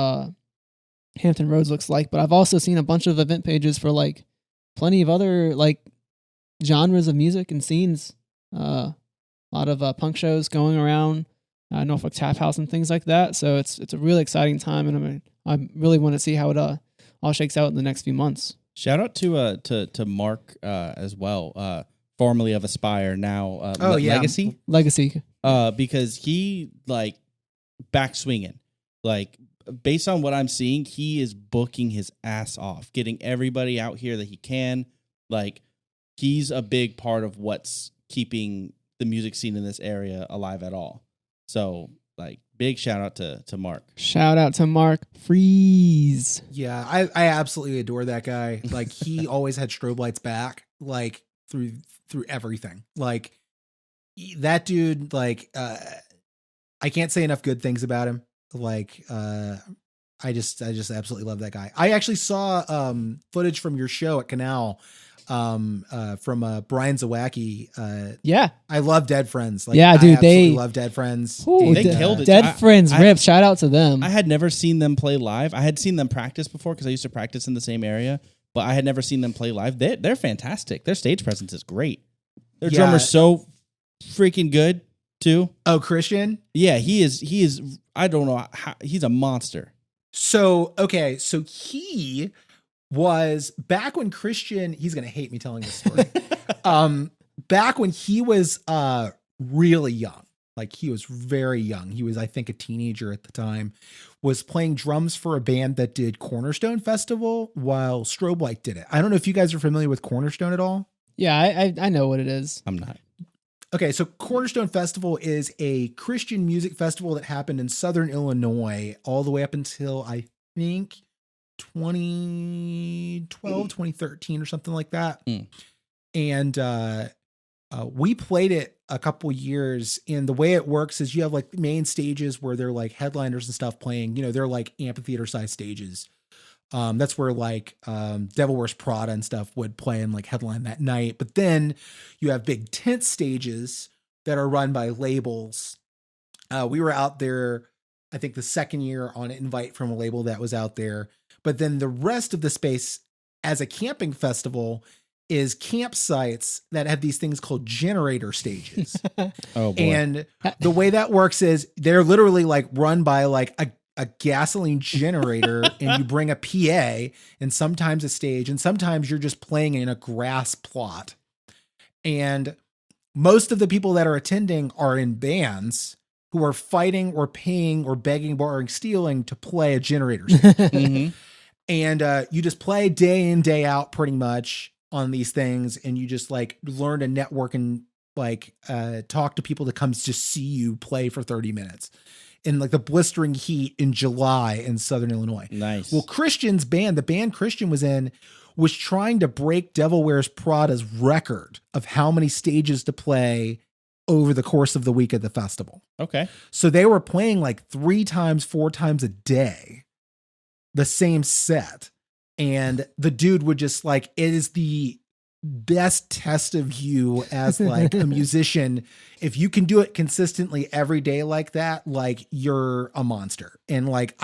[SPEAKER 1] Hampton Roads looks like. But I've also seen a bunch of event pages for like plenty of other like genres of music and scenes. A lot of punk shows going around, Norfolk Tap House and things like that. So it's a really exciting time, and I really want to see how it all shakes out in the next few months.
[SPEAKER 5] Shout out to Mark as well, formerly of Aspire, now Legacy. Because he like back swinging, like based on what I'm seeing, he is booking his ass off, getting everybody out here that he can. Like he's a big part of what's keeping the music scene in this area alive at all. So like big shout out to Mark.
[SPEAKER 1] Shout out to Mark Freeze.
[SPEAKER 4] Yeah, I absolutely adore that guy. Like he always had strobe lights back, like through everything. Like that dude, like I can't say enough good things about him. Like I just absolutely love that guy. I actually saw footage from your show at Canal from Brian Zawacki.
[SPEAKER 1] Yeah,
[SPEAKER 4] I love Dead Friends. Like,
[SPEAKER 1] yeah, dude,
[SPEAKER 4] they love Dead Friends.
[SPEAKER 1] Ooh,
[SPEAKER 5] they killed it.
[SPEAKER 1] Dead Friends ripped. Shout out to them.
[SPEAKER 5] I had never seen them play live. I had seen them practice before because I used to practice in the same area, but I had never seen them play live. They're fantastic. Their stage presence is great. Their drummer's so freaking good too.
[SPEAKER 4] Oh, Christian?
[SPEAKER 5] Yeah, he is. I don't know how, he's a monster.
[SPEAKER 4] So he was back when Christian, he's going to hate me telling this story. Back when he was really young, like he was very young. He was, I think, a teenager at the time, was playing drums for a band that did Cornerstone Festival while Strobelight did it. I don't know if you guys are familiar with Cornerstone at all.
[SPEAKER 1] Yeah, I know what it is.
[SPEAKER 5] I'm not.
[SPEAKER 4] Okay, so Cornerstone Festival is a Christian music festival that happened in Southern Illinois all the way up until, I think, 2012, 2013 or something like that. And we played it a couple years, and the way it works is you have like main stages where they're like headliners and stuff playing, you know, they're like amphitheater sized stages. That's where like Devil Wears Prada and stuff would play and like headline that night. But then you have big tent stages that are run by labels. We were out there, I think the second year on an invite from a label that was out there. But then the rest of the space as a camping festival is campsites that have these things called generator stages.
[SPEAKER 5] Oh boy.
[SPEAKER 4] And the way that works is they're literally like run by like a gasoline generator, and you bring a PA and sometimes a stage, and sometimes you're just playing in a grass plot. And most of the people that are attending are in bands who are fighting or paying or begging, borrowing, stealing to play a generator stage.
[SPEAKER 5] Mm-hmm.
[SPEAKER 4] And you just play day in, day out pretty much on these things. And you just like learn to network and like talk to people that comes to see you play for 30 minutes in like the blistering heat in July in Southern Illinois.
[SPEAKER 5] Nice.
[SPEAKER 4] Well, Christian's band, the band Christian was in, was trying to break Devil Wears Prada's record of how many stages to play over the course of the week of the festival.
[SPEAKER 5] Okay.
[SPEAKER 4] So they were playing like 4 times a day, the same set. And the dude would just like, it is the best test of you as like a musician. If you can do it consistently every day like that, like you're a monster. And like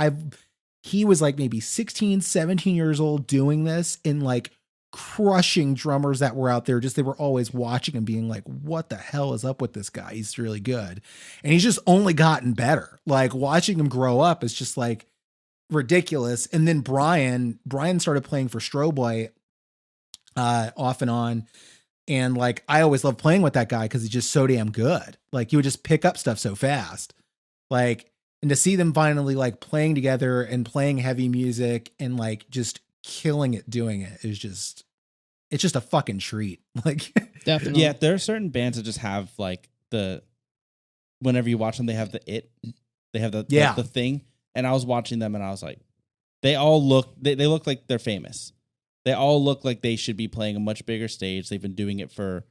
[SPEAKER 4] he was like maybe 16, 17 years old doing this and like crushing drummers that were out there. Just, they were always watching and being like, what the hell is up with this guy? He's really good. And he's just only gotten better. Like watching him grow up is just like ridiculous. And then Brian started playing for Strobelight off and on. And like, I always loved playing with that guy because he's just so damn good. Like he would just pick up stuff so fast. Like, and to see them finally like playing together and playing heavy music and like just killing it doing it is just, it's just a fucking treat. Like
[SPEAKER 1] Definitely.
[SPEAKER 5] Yeah, there are certain bands that just have like whenever you watch them, they have they have the thing. And I was watching them and I was like, they all look, they look like they're famous. They all look like they should be playing a much bigger stage. They've been doing it for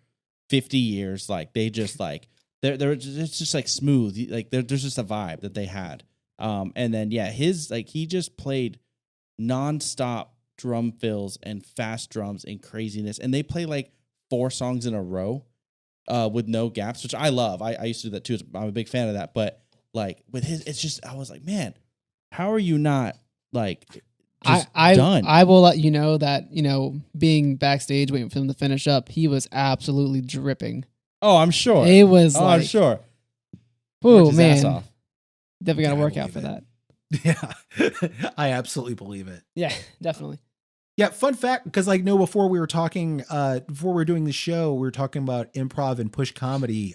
[SPEAKER 5] 50 years. Like they just like, it's just like smooth. Like there's just a vibe that they had. And then, yeah, he just played nonstop drum fills and fast drums and craziness. And they play like 4 songs in a row with no gaps, which I love. I used to do that too. I'm a big fan of that. But like with his, it's just, I was like, man, how are you not like done?
[SPEAKER 1] I will let you know that, you know, being backstage waiting for him to finish up, he was absolutely dripping.
[SPEAKER 5] Oh, I'm sure.
[SPEAKER 1] It was
[SPEAKER 5] I'm sure.
[SPEAKER 1] Oh,
[SPEAKER 5] Worked his ass
[SPEAKER 1] man.
[SPEAKER 5] off.
[SPEAKER 1] Definitely got to
[SPEAKER 4] Yeah, I
[SPEAKER 1] work out for
[SPEAKER 4] believe
[SPEAKER 1] that.
[SPEAKER 4] Yeah, I absolutely believe it.
[SPEAKER 1] Yeah, definitely.
[SPEAKER 4] Yeah, fun fact, because like, no, before we were talking, before we were doing the show, we were talking about improv and push comedy.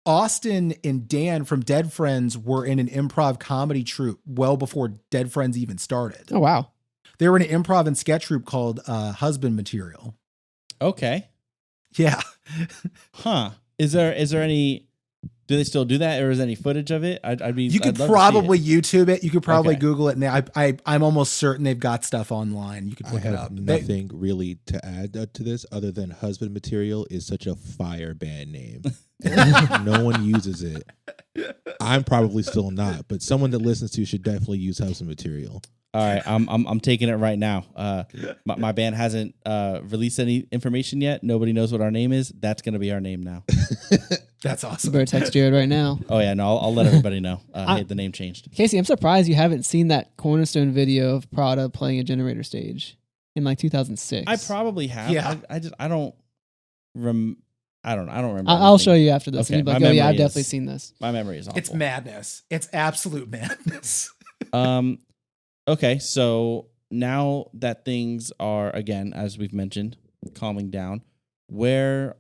[SPEAKER 4] Austin and Dan from Dead Friends were in an improv comedy troupe well before Dead Friends even started.
[SPEAKER 1] Oh, wow.
[SPEAKER 4] They were in an improv and sketch troupe called Husband Material.
[SPEAKER 5] Okay.
[SPEAKER 4] Yeah.
[SPEAKER 5] Huh. Is there any, do they still do that, or is there any footage of it? I'd be.
[SPEAKER 4] You could
[SPEAKER 5] I'd love to
[SPEAKER 4] probably
[SPEAKER 5] see it.
[SPEAKER 4] YouTube it. You could probably
[SPEAKER 5] Okay.
[SPEAKER 4] Google it. And I'm almost certain they've got stuff online. You could
[SPEAKER 6] I
[SPEAKER 4] look it
[SPEAKER 6] have
[SPEAKER 4] up.
[SPEAKER 6] nothing really to add to this other than Husband Material is such a fire band name. And no one uses it. I'm probably still not, but someone that listens to should definitely use Husband Material.
[SPEAKER 5] All right, I'm taking it right now. My band hasn't released any information yet. Nobody knows what our name is. That's gonna be our name now.
[SPEAKER 4] That's awesome.
[SPEAKER 1] Better text Jared right now.
[SPEAKER 5] Oh yeah, no, I'll let everybody know. Hey, the name changed.
[SPEAKER 1] Casey, I'm surprised you haven't seen that Cornerstone video of Prada playing a generator stage in like 2006.
[SPEAKER 5] I probably have.
[SPEAKER 4] Yeah.
[SPEAKER 5] I don't remember.
[SPEAKER 1] I'll
[SPEAKER 5] anything.
[SPEAKER 1] show you after this.
[SPEAKER 5] Okay,
[SPEAKER 1] And you'll be
[SPEAKER 5] my
[SPEAKER 1] like, oh yeah,
[SPEAKER 5] memory
[SPEAKER 1] I've definitely
[SPEAKER 5] is-
[SPEAKER 1] seen this.
[SPEAKER 5] My memory is awful.
[SPEAKER 4] It's madness. It's absolute madness.
[SPEAKER 5] Okay, so now that things are, again, as we've mentioned, calming down, where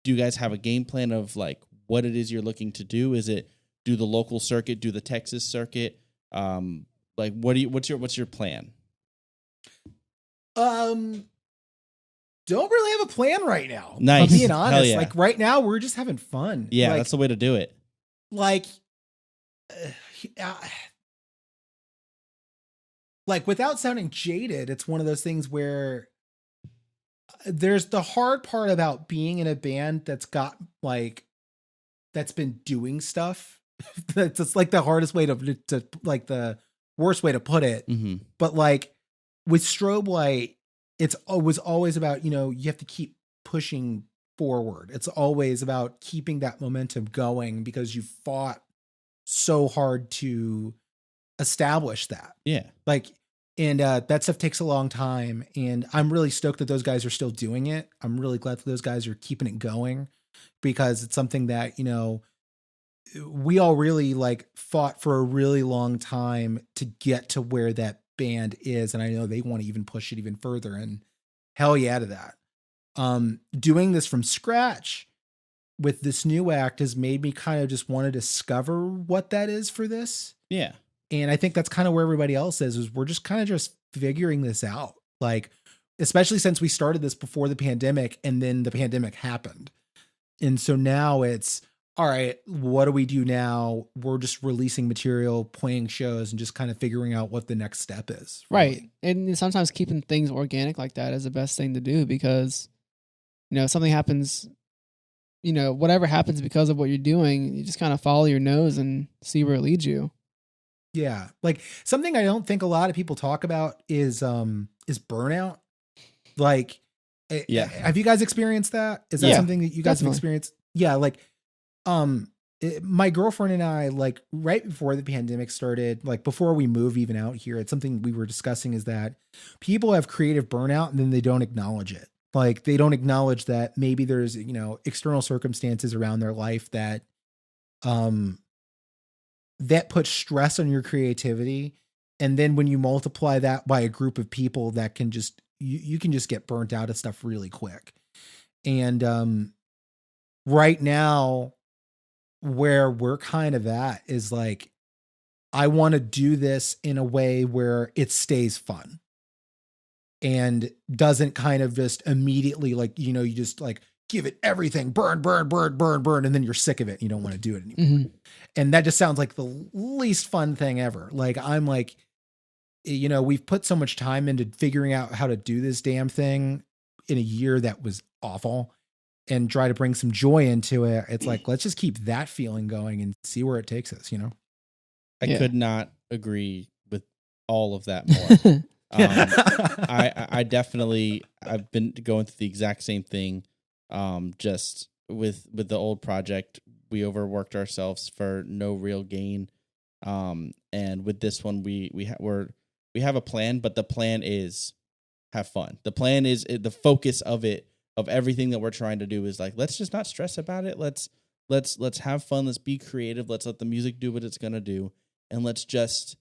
[SPEAKER 5] do you guys have a game plan of like what it is you're looking to do? Is it do the local circuit, do the Texas circuit? Like what's your plan?
[SPEAKER 4] Don't really have a plan right now.
[SPEAKER 5] Nice.
[SPEAKER 4] I'm being
[SPEAKER 5] Hell
[SPEAKER 4] honest.
[SPEAKER 5] yeah.
[SPEAKER 4] Like right now, we're just having fun.
[SPEAKER 5] Yeah,
[SPEAKER 4] like,
[SPEAKER 5] that's the way to do it.
[SPEAKER 4] like without sounding jaded, it's one of those things where there's the hard part about being in a band that's been doing stuff. That's like the hardest way to like the worst way to put it.
[SPEAKER 5] Mm-hmm.
[SPEAKER 4] But like with Strobelight, it was always about, you have to keep pushing forward. It's always about keeping that momentum going because you fought so hard to establish that.
[SPEAKER 5] Yeah.
[SPEAKER 4] Like, and that stuff takes a long time. And I'm really stoked that those guys are still doing it. I'm really glad that those guys are keeping it going because it's something that, we all really like fought for a really long time to get to where that band is. And I know they want to even push it even further, and hell yeah to that. Doing this from scratch with this new act has made me kind of just want to discover what that is for this.
[SPEAKER 5] Yeah.
[SPEAKER 4] And I think that's kind of where everybody else is we're just kind of just figuring this out. Like, especially since we started this before the pandemic and then the pandemic happened. And so now it's, all right, what do we do now? We're just releasing material, playing shows, and just kind of figuring out what the next step is. Really.
[SPEAKER 1] Right. And sometimes keeping things organic like that is the best thing to do because, something happens, whatever happens because of what you're doing, you just kind of follow your nose and see where it leads you.
[SPEAKER 4] Yeah. Like something I don't think a lot of people talk about is burnout. Like,
[SPEAKER 5] yeah.
[SPEAKER 4] Have you guys experienced that? Is that something that you guys have experienced? Yeah. Like, my girlfriend and I, like right before the pandemic started, like before we move even out here, it's something we were discussing is that people have creative burnout and then they don't acknowledge it. Like they don't acknowledge that maybe there's, external circumstances around their life that puts stress on your creativity. And then when you multiply that by a group of people that can just, you can just get burnt out of stuff really quick. And right now, where we're kind of at is like, I want to do this in a way where it stays fun and doesn't kind of just immediately like, you just like give it everything, burn. And then you're sick of it. You don't want to do it anymore. Mm-hmm. And that just sounds like the least fun thing ever. Like, I'm like, we've put so much time into figuring out how to do this damn thing in a year that was awful. And try to bring some joy into it. It's like, let's just keep that feeling going and see where it takes us,
[SPEAKER 5] I could not agree with all of that more. I definitely, I've been going through the exact same thing. Just with the old project, we overworked ourselves for no real gain. And with this one, we have a plan, but the plan is have fun. The plan is the focus of it. Of everything that we're trying to do is like, let's just not stress about it. Let's have fun. Let's be creative. Let's let the music do what it's going to do. And let's just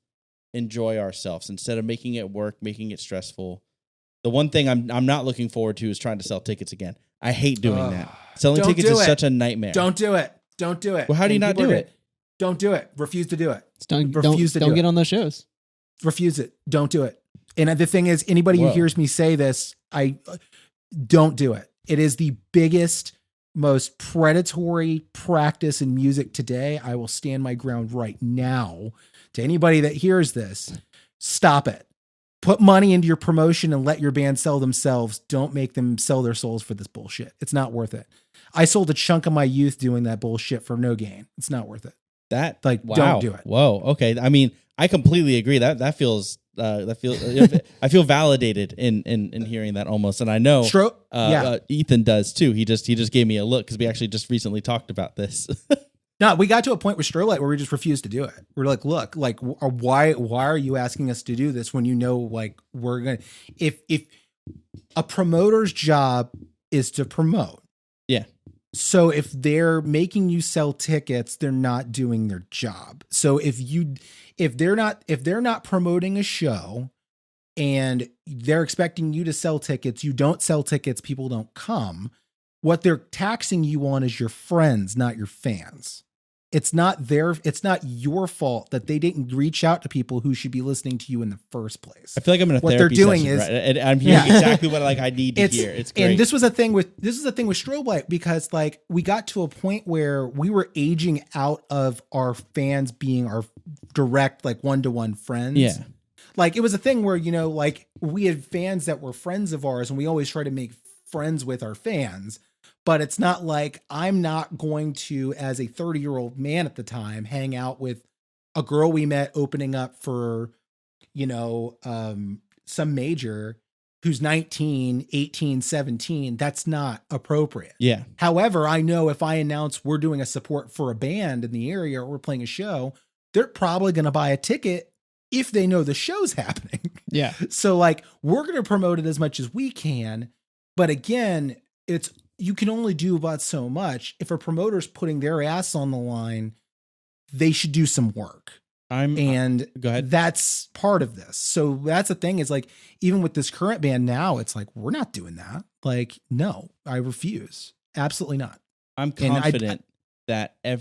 [SPEAKER 5] enjoy ourselves instead of making it work, making it stressful. The one thing I'm not looking forward to is trying to sell tickets again. I hate doing that. Selling tickets is such a nightmare.
[SPEAKER 4] Don't do it. Don't do it.
[SPEAKER 5] Well, how do you not do it?
[SPEAKER 4] Don't do it. Refuse to do it.
[SPEAKER 1] Don't get on those shows.
[SPEAKER 4] Refuse it. Don't do it. And the thing is, anybody who hears me say this, don't do it. It is the biggest, most predatory practice in music today. I will stand my ground right now to anybody that hears this. Stop it. Put money into your promotion and let your band sell themselves. Don't make them sell their souls for this bullshit. It's not worth it. I sold a chunk of my youth doing that bullshit for no gain. It's not worth it. Don't do it.
[SPEAKER 5] Whoa. Okay. I mean, I completely agree. That feels I feel validated in hearing that almost, and I know Ethan does too. He just gave me a look because we actually just recently talked about this.
[SPEAKER 4] No, we got to a point with Strobelight where we just refused to do it. We're like, look, like, why are you asking us to do this when like we're gonna if a promoter's job is to promote.
[SPEAKER 5] Yeah.
[SPEAKER 4] So if they're making you sell tickets, they're not doing their job. So if if they're not promoting a show and they're expecting you to sell tickets, you don't sell tickets, people don't come. What they're taxing you on is your friends, not your fans. It's not your fault that they didn't reach out to people who should be listening to you in the first place.
[SPEAKER 5] I feel like I'm in a
[SPEAKER 4] what
[SPEAKER 5] therapy
[SPEAKER 4] they're doing
[SPEAKER 5] session,
[SPEAKER 4] is,
[SPEAKER 5] right? And I'm hearing exactly what like I need to hear. It's great.
[SPEAKER 4] And this was a thing with Strobelight, because like we got to a point where we were aging out of our fans being our direct like one-to-one friends.
[SPEAKER 5] Yeah.
[SPEAKER 4] Like it was a thing where, you know, like we had fans that were friends of ours and we always try to make friends with our fans. But it's not like I'm not going to, as a 30-year-old man at the time, hang out with a girl we met opening up for, you know, some major who's 19, 18, 17. That's not appropriate.
[SPEAKER 5] Yeah.
[SPEAKER 4] However, I know if I announce we're doing a support for a band in the area or we're playing a show, they're probably going to buy a ticket if they know the show's happening.
[SPEAKER 1] Yeah.
[SPEAKER 4] So like we're going to promote it as much as we can. But again, you can only do about so much. If a promoter's putting their ass on the line, they should do some work.
[SPEAKER 5] Go ahead.
[SPEAKER 4] That's part of this. So that's the thing is like, even with this current band now, it's like, we're not doing that. Like, no, I refuse. Absolutely not.
[SPEAKER 5] I'm confident that I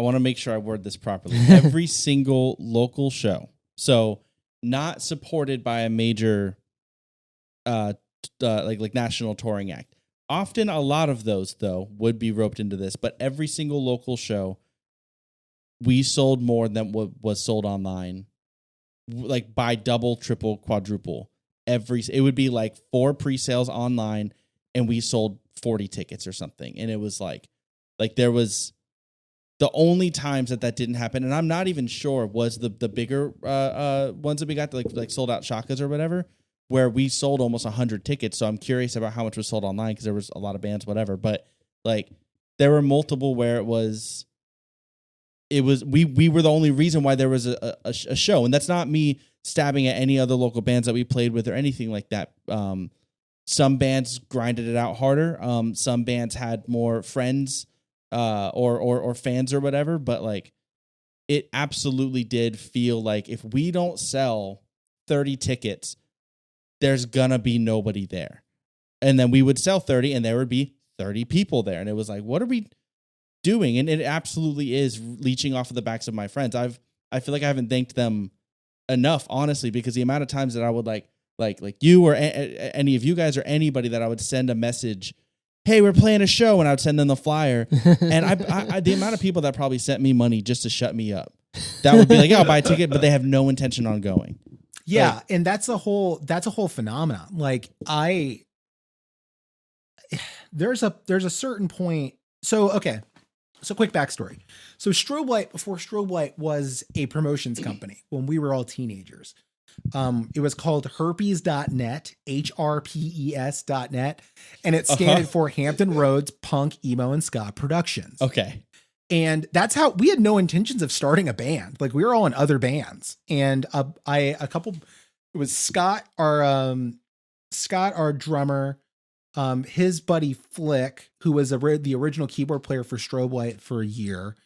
[SPEAKER 5] want to make sure I word this properly. Every single local show, so not supported by a major, like national touring act. Often a lot of those though would be roped into this, but every single local show we sold more than what was sold online, like by double, triple, quadruple. It would be like 4 pre-sales online and we sold 40 tickets or something. And it was like there was the only times that didn't happen. And I'm not even sure was the bigger ones that we got like sold out shakas or whatever, where we sold almost 100 tickets. So I'm curious about how much was sold online because there was a lot of bands, whatever. But like there were multiple where we were the only reason why there was a show. And that's not me stabbing at any other local bands that we played with or anything like that. Some bands grinded it out harder. Some bands had more friends or fans or whatever. But like it absolutely did feel like if we don't sell 30 tickets, there's gonna be nobody there. And then we would sell 30 and there would be 30 people there. And it was like, what are we doing? And it absolutely is leeching off of the backs of my friends. I feel like I haven't thanked them enough, honestly, because the amount of times that I would like you or any of you guys or anybody that I would send a message, hey, we're playing a show, and I would send them the flyer. And I the amount of people that probably sent me money just to shut me up, that would be like, yeah, I'll buy a ticket, but they have no intention on going.
[SPEAKER 4] Yeah, like, and that's a whole phenomenon. Like there's a certain point. So okay, so quick backstory. So Strobelight, before Strobelight was a promotions company when we were all teenagers. It was called herpes.net, HRPES.net, and it standed for Hampton Roads Punk, Emo, and Ska Productions.
[SPEAKER 5] Okay.
[SPEAKER 4] And that's how we had no intentions of starting a band. Like we were all in other bands. And it was Scott, our drummer, his buddy Flick, who was the original keyboard player for Strobelight for a year.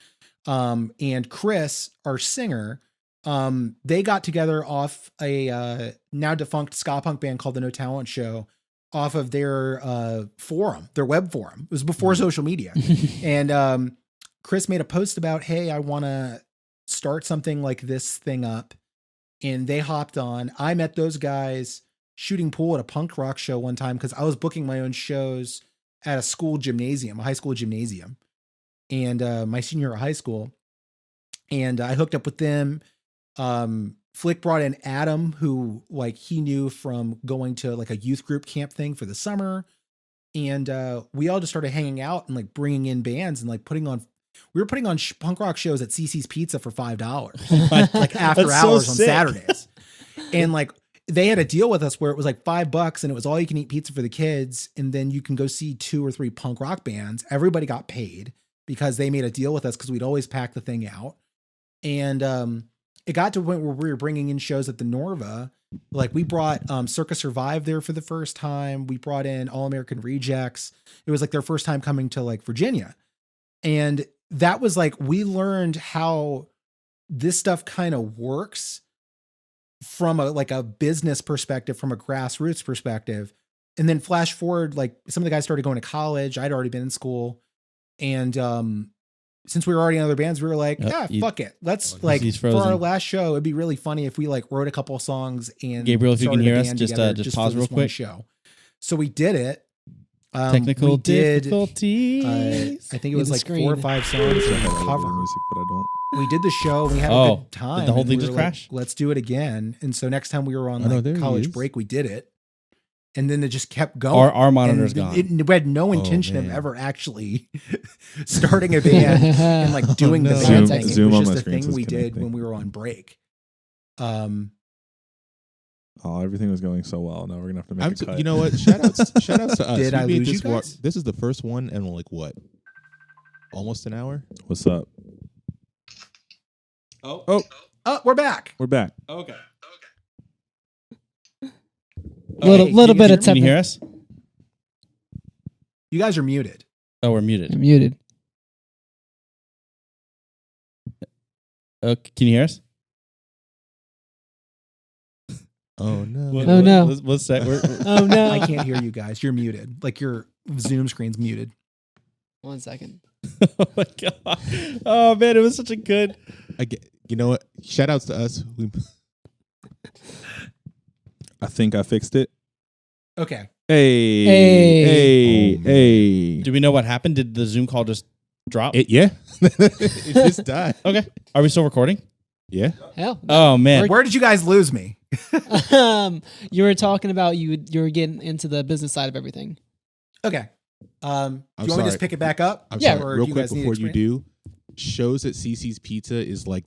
[SPEAKER 4] And Chris, our singer, they got together off a now defunct ska punk band called the No Talent Show off of their forum, their web forum. It was before social media. And Chris made a post about, hey, I want to start something like this thing up. And they hopped on. I met those guys shooting pool at a punk rock show one time because I was booking my own shows at a school gymnasium, a high school gymnasium, and my senior year of high school. And I hooked up with them. Flick brought in Adam, who like he knew from going to like a youth group camp thing for the summer. And we all just started hanging out and like bringing in bands and like we were putting on punk rock shows at CC's Pizza for $5, like after hours on Saturdays. And like they had a deal with us where it was like $5 and it was all you can eat pizza for the kids. And then you can go see 2 or 3 punk rock bands. Everybody got paid because they made a deal with us because we'd always pack the thing out. And it got to a point where we were bringing in shows at the Norva. Like we brought Circus Survive there for the first time. We brought in All American Rejects. It was like their first time coming to like Virginia. And that was like, we learned how this stuff kind of works from a business perspective, from a grassroots perspective. And then flash forward, like some of the guys started going to college. I'd already been in school. And since we were already in other bands, we were like, fuck it. Let's for our last show, it'd be really funny if we like wrote a couple of songs and
[SPEAKER 5] Gabriel, if you can hear us, just pause real quick.
[SPEAKER 4] Show. So we did it.
[SPEAKER 5] Technical difficulties.
[SPEAKER 4] I think it was like 4 or 5 songs.
[SPEAKER 2] Cover music, but I don't.
[SPEAKER 4] We did the show. We had a good time.
[SPEAKER 5] Did the whole thing just crash?
[SPEAKER 4] Let's do it again. And so next time we were on college break, we did it. And then it just kept going.
[SPEAKER 5] Our monitor's gone.
[SPEAKER 4] We had no intention of ever actually starting a band and like doing the band thing. It was just a thing we did when we were on break.
[SPEAKER 2] Everything was going so well. Now we're gonna have to make a cut.
[SPEAKER 6] You know what? Shout outs to us.
[SPEAKER 4] Did I lose you guys?
[SPEAKER 6] This is the first one in like what? Almost an hour.
[SPEAKER 2] What's up?
[SPEAKER 4] Oh, we're back.
[SPEAKER 2] We're back.
[SPEAKER 5] Okay.
[SPEAKER 1] Little bit of
[SPEAKER 5] Can you hear us?
[SPEAKER 4] You guys are muted.
[SPEAKER 5] Oh, we're muted.
[SPEAKER 1] I'm muted.
[SPEAKER 5] Can you hear us?
[SPEAKER 6] Oh no!
[SPEAKER 1] Oh no!
[SPEAKER 5] What's that?
[SPEAKER 1] Oh no!
[SPEAKER 4] I can't hear you guys. You're muted. Like your Zoom screen's muted.
[SPEAKER 1] 1 second.
[SPEAKER 5] Oh my god! Oh man, it was such a good.
[SPEAKER 6] You know what? Shout outs to us.
[SPEAKER 2] I think I fixed it.
[SPEAKER 4] Okay.
[SPEAKER 2] Hey.
[SPEAKER 5] Do we know what happened? Did the Zoom call just drop?
[SPEAKER 6] It just died.
[SPEAKER 5] Okay. Are we still recording?
[SPEAKER 6] Yeah.
[SPEAKER 1] Hell.
[SPEAKER 5] Oh man.
[SPEAKER 4] Where did you guys lose me?
[SPEAKER 1] You were talking about you were getting into the business side of everything.
[SPEAKER 4] Okay. Do you want me to just pick it back up?
[SPEAKER 6] I'm
[SPEAKER 1] Yeah.
[SPEAKER 6] sorry. Real quick before you do, shows at CC's Pizza is like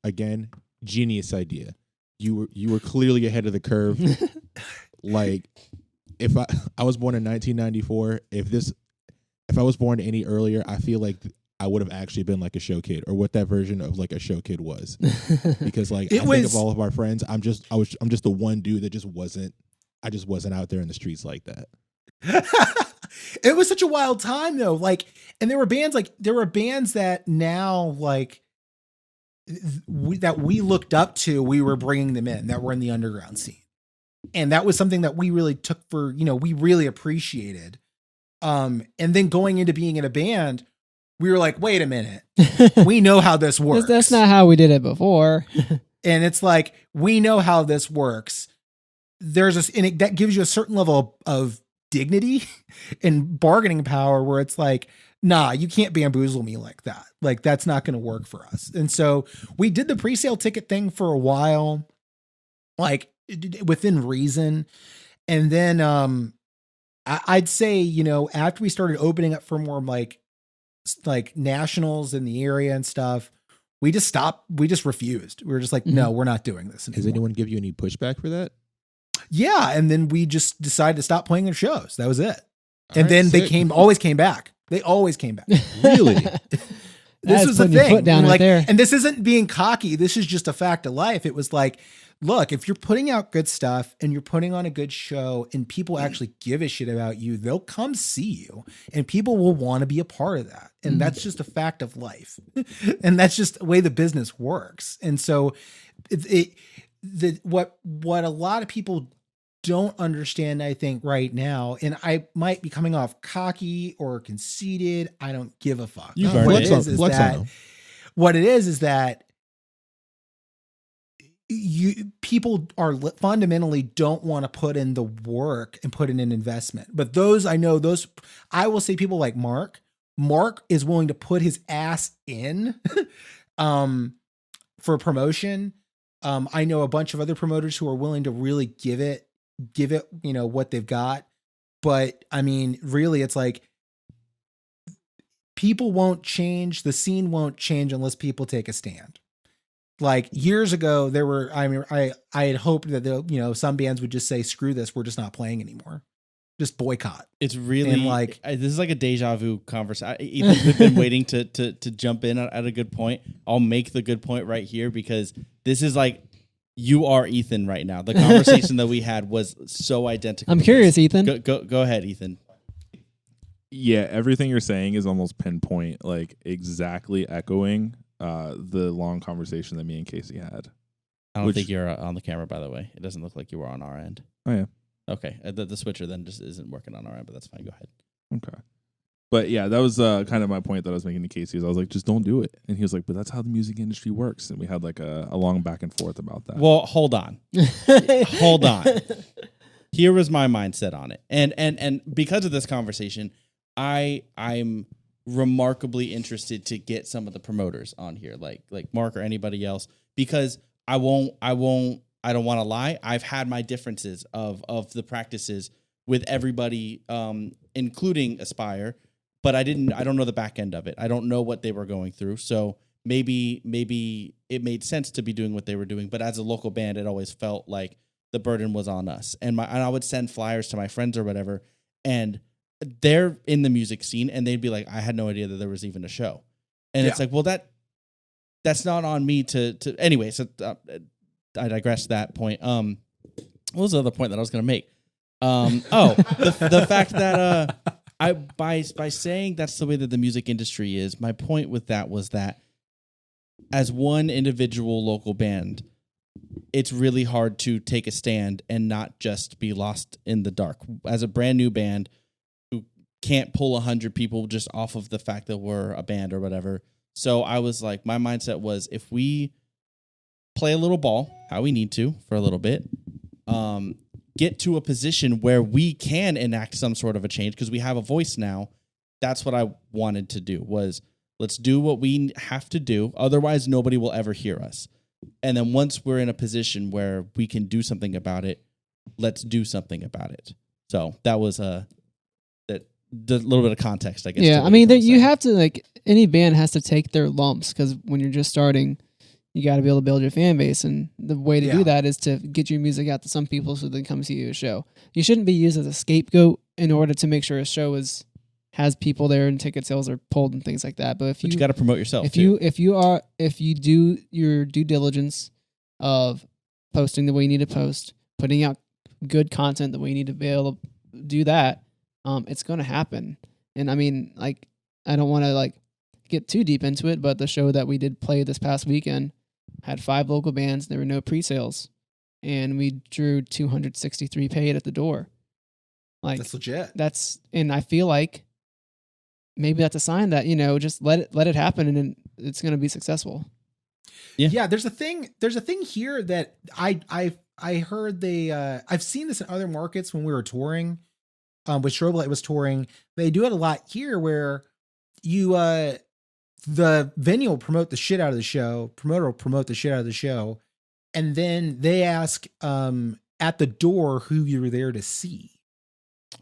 [SPEAKER 6] again genius idea. You were clearly ahead of the curve. Like if I was born in 1994, if I was born any earlier, I feel like I would have actually been like a show kid, or what that version of like a show kid was. Because like I think of all of our friends, I'm just the one dude that just wasn't out there in the streets like that.
[SPEAKER 4] It was such a wild time though. Like, and there were bands that now like that we looked up to, we were bringing them in, that were in the underground scene. And that was something that we really took for, we really appreciated. And then going into being in a band, we were like, wait a minute, we know how this works.
[SPEAKER 1] That's not how we did it before.
[SPEAKER 4] And it's like, we know how this works. That gives you a certain level of dignity and bargaining power where it's like, nah, you can't bamboozle me like that. Like, that's not going to work for us. And so we did the pre-sale ticket thing for a while, like within reason. And then I'd say, after we started opening up for more like nationals in the area and stuff, we just stopped. We just refused. We were just like, no, we're not doing this anymore.
[SPEAKER 6] Has anyone give you any pushback for that?
[SPEAKER 4] Yeah. And then we just decided to stop playing their shows. That was it. And then they always came back. They always came back.
[SPEAKER 6] Really?
[SPEAKER 4] This was the thing.
[SPEAKER 1] Down right there.
[SPEAKER 4] And this isn't being cocky. This is just a fact of life. It was like, look, if you're putting out good stuff and you're putting on a good show and people actually give a shit about you, they'll come see you and people will want to be a part of that. And that's just a fact of life. And that's just the way the business works. And so what a lot of people don't understand, I think, right now, and I might be coming off cocky or conceited, I don't give a fuck. What it is that people are fundamentally don't want to put in the work and put in an investment. But I will say people like Mark is willing to put his ass in for promotion. I know a bunch of other promoters who are willing to really give it, what they've got. But I mean, really, it's like people won't change. The scene won't change unless people take a stand. Like years ago, I had hoped that some bands would just say, screw this, we're just not playing anymore. Just boycott.
[SPEAKER 5] It's really this is like a deja vu conversation. We've been waiting to jump in at a good point. I'll make the good point right here because this is like, you are Ethan right now. The conversation that we had was so identical.
[SPEAKER 1] I'm curious, Ethan.
[SPEAKER 5] Go ahead, Ethan.
[SPEAKER 2] Yeah, everything you're saying is almost pinpoint, like exactly echoing the long conversation that me and Casey had.
[SPEAKER 5] I don't think you're on the camera, by the way. It doesn't look like you were on our end.
[SPEAKER 2] Oh, yeah.
[SPEAKER 5] Okay. The switcher then just isn't working on our end, but that's fine. Go ahead.
[SPEAKER 2] Okay. But yeah, that was kind of my point that I was making to Casey. Is I was like, just don't do it. And he was like, but that's how the music industry works. And we had like a long back and forth about that.
[SPEAKER 5] Well, hold on. Hold on. Here was my mindset on it. And because of this conversation, I'm remarkably interested to get some of the promoters on here, like Mark or anybody else, because I don't want to lie. I've had my differences of the practices with everybody, including Aspire, but I don't know the back end of it. I don't know what they were going through. So maybe it made sense to be doing what they were doing. But as a local band, it always felt like the burden was on us. And I would send flyers to my friends or whatever, and they're in the music scene, and they'd be like, I had no idea that there was even a show. And it's like, well, that's not on me to anyway. So I digress that point. What was the other point that I was going to make? The fact that by saying that's the way that the music industry is, my point with that was that as one individual local band, it's really hard to take a stand and not just be lost in the dark. As a brand new band who can't pull 100 people just off of the fact that we're a band or whatever. So I was like, my mindset was, if we play a little ball, how we need to for a little bit, get to a position where we can enact some sort of a change because we have a voice now. That's what I wanted to do, was let's do what we have to do. Otherwise, nobody will ever hear us. And then once we're in a position where we can do something about it, let's do something about it. So that was a little bit of context, I guess.
[SPEAKER 1] Yeah, I mean, you have to, like, any band has to take their lumps, because when you're just starting, you got to be able to build your fan base, and the way to do that is to get your music out to some people so they can come see you at a show. You shouldn't be used as a scapegoat in order to make sure a show has people there and ticket sales are pulled and things like that. But
[SPEAKER 5] you got to promote yourself.
[SPEAKER 1] If you do your due diligence of posting the way you need to post, putting out good content the way you need to be able to do that, it's going to happen. And I mean, like, I don't want to like get too deep into it, but the show that we did play this past weekend had 5 local bands. There were no pre-sales, and we drew 263 paid at the door. Like,
[SPEAKER 4] that's legit.
[SPEAKER 1] And I feel like maybe that's a sign that, just let it happen, and then it's going to be successful.
[SPEAKER 4] Yeah. There's a thing here that I heard I've seen this in other markets when we were touring, with Strobelight was touring. They do it a lot here where the venue will promote the shit out of the show, promoter will promote the shit out of the show, and then they ask at the door who you were there to see.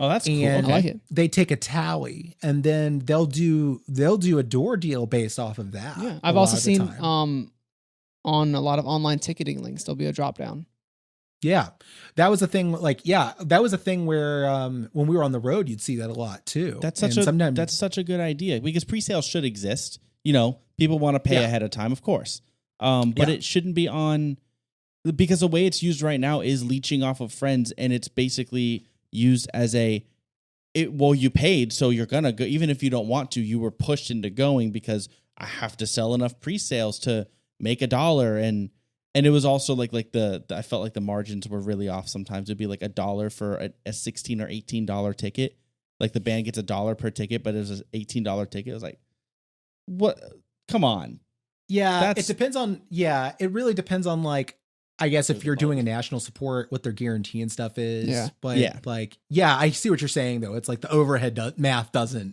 [SPEAKER 5] Oh, that's cool.
[SPEAKER 1] I like it.
[SPEAKER 4] They take a tally, and then they'll do a door deal based off of that.
[SPEAKER 1] Yeah, I've also seen on a lot of online ticketing links, there'll be a drop down.
[SPEAKER 4] Yeah, that was a thing. That was a thing where when we were on the road, you'd see that a lot too.
[SPEAKER 5] That's such a good idea, because pre-sales should exist. People want to pay ahead of time, of course, but it shouldn't be on, because the way it's used right now is leeching off of friends, and it's basically used as you paid, so you're gonna go, even if you don't want to. You were pushed into going because I have to sell enough pre-sales to make $1, and it was also like I felt like the margins were really off. Sometimes it'd be like $1 for a $16 or $18 ticket. Like the band gets $1 per ticket, but it was an $18 ticket. It was like, what? Come on.
[SPEAKER 4] Yeah, it depends on. Yeah, it really depends on, like, I guess if you're doing a national support, what their guarantee and stuff is.
[SPEAKER 1] Yeah.
[SPEAKER 4] But I see what you're saying though. It's like the overhead math doesn't.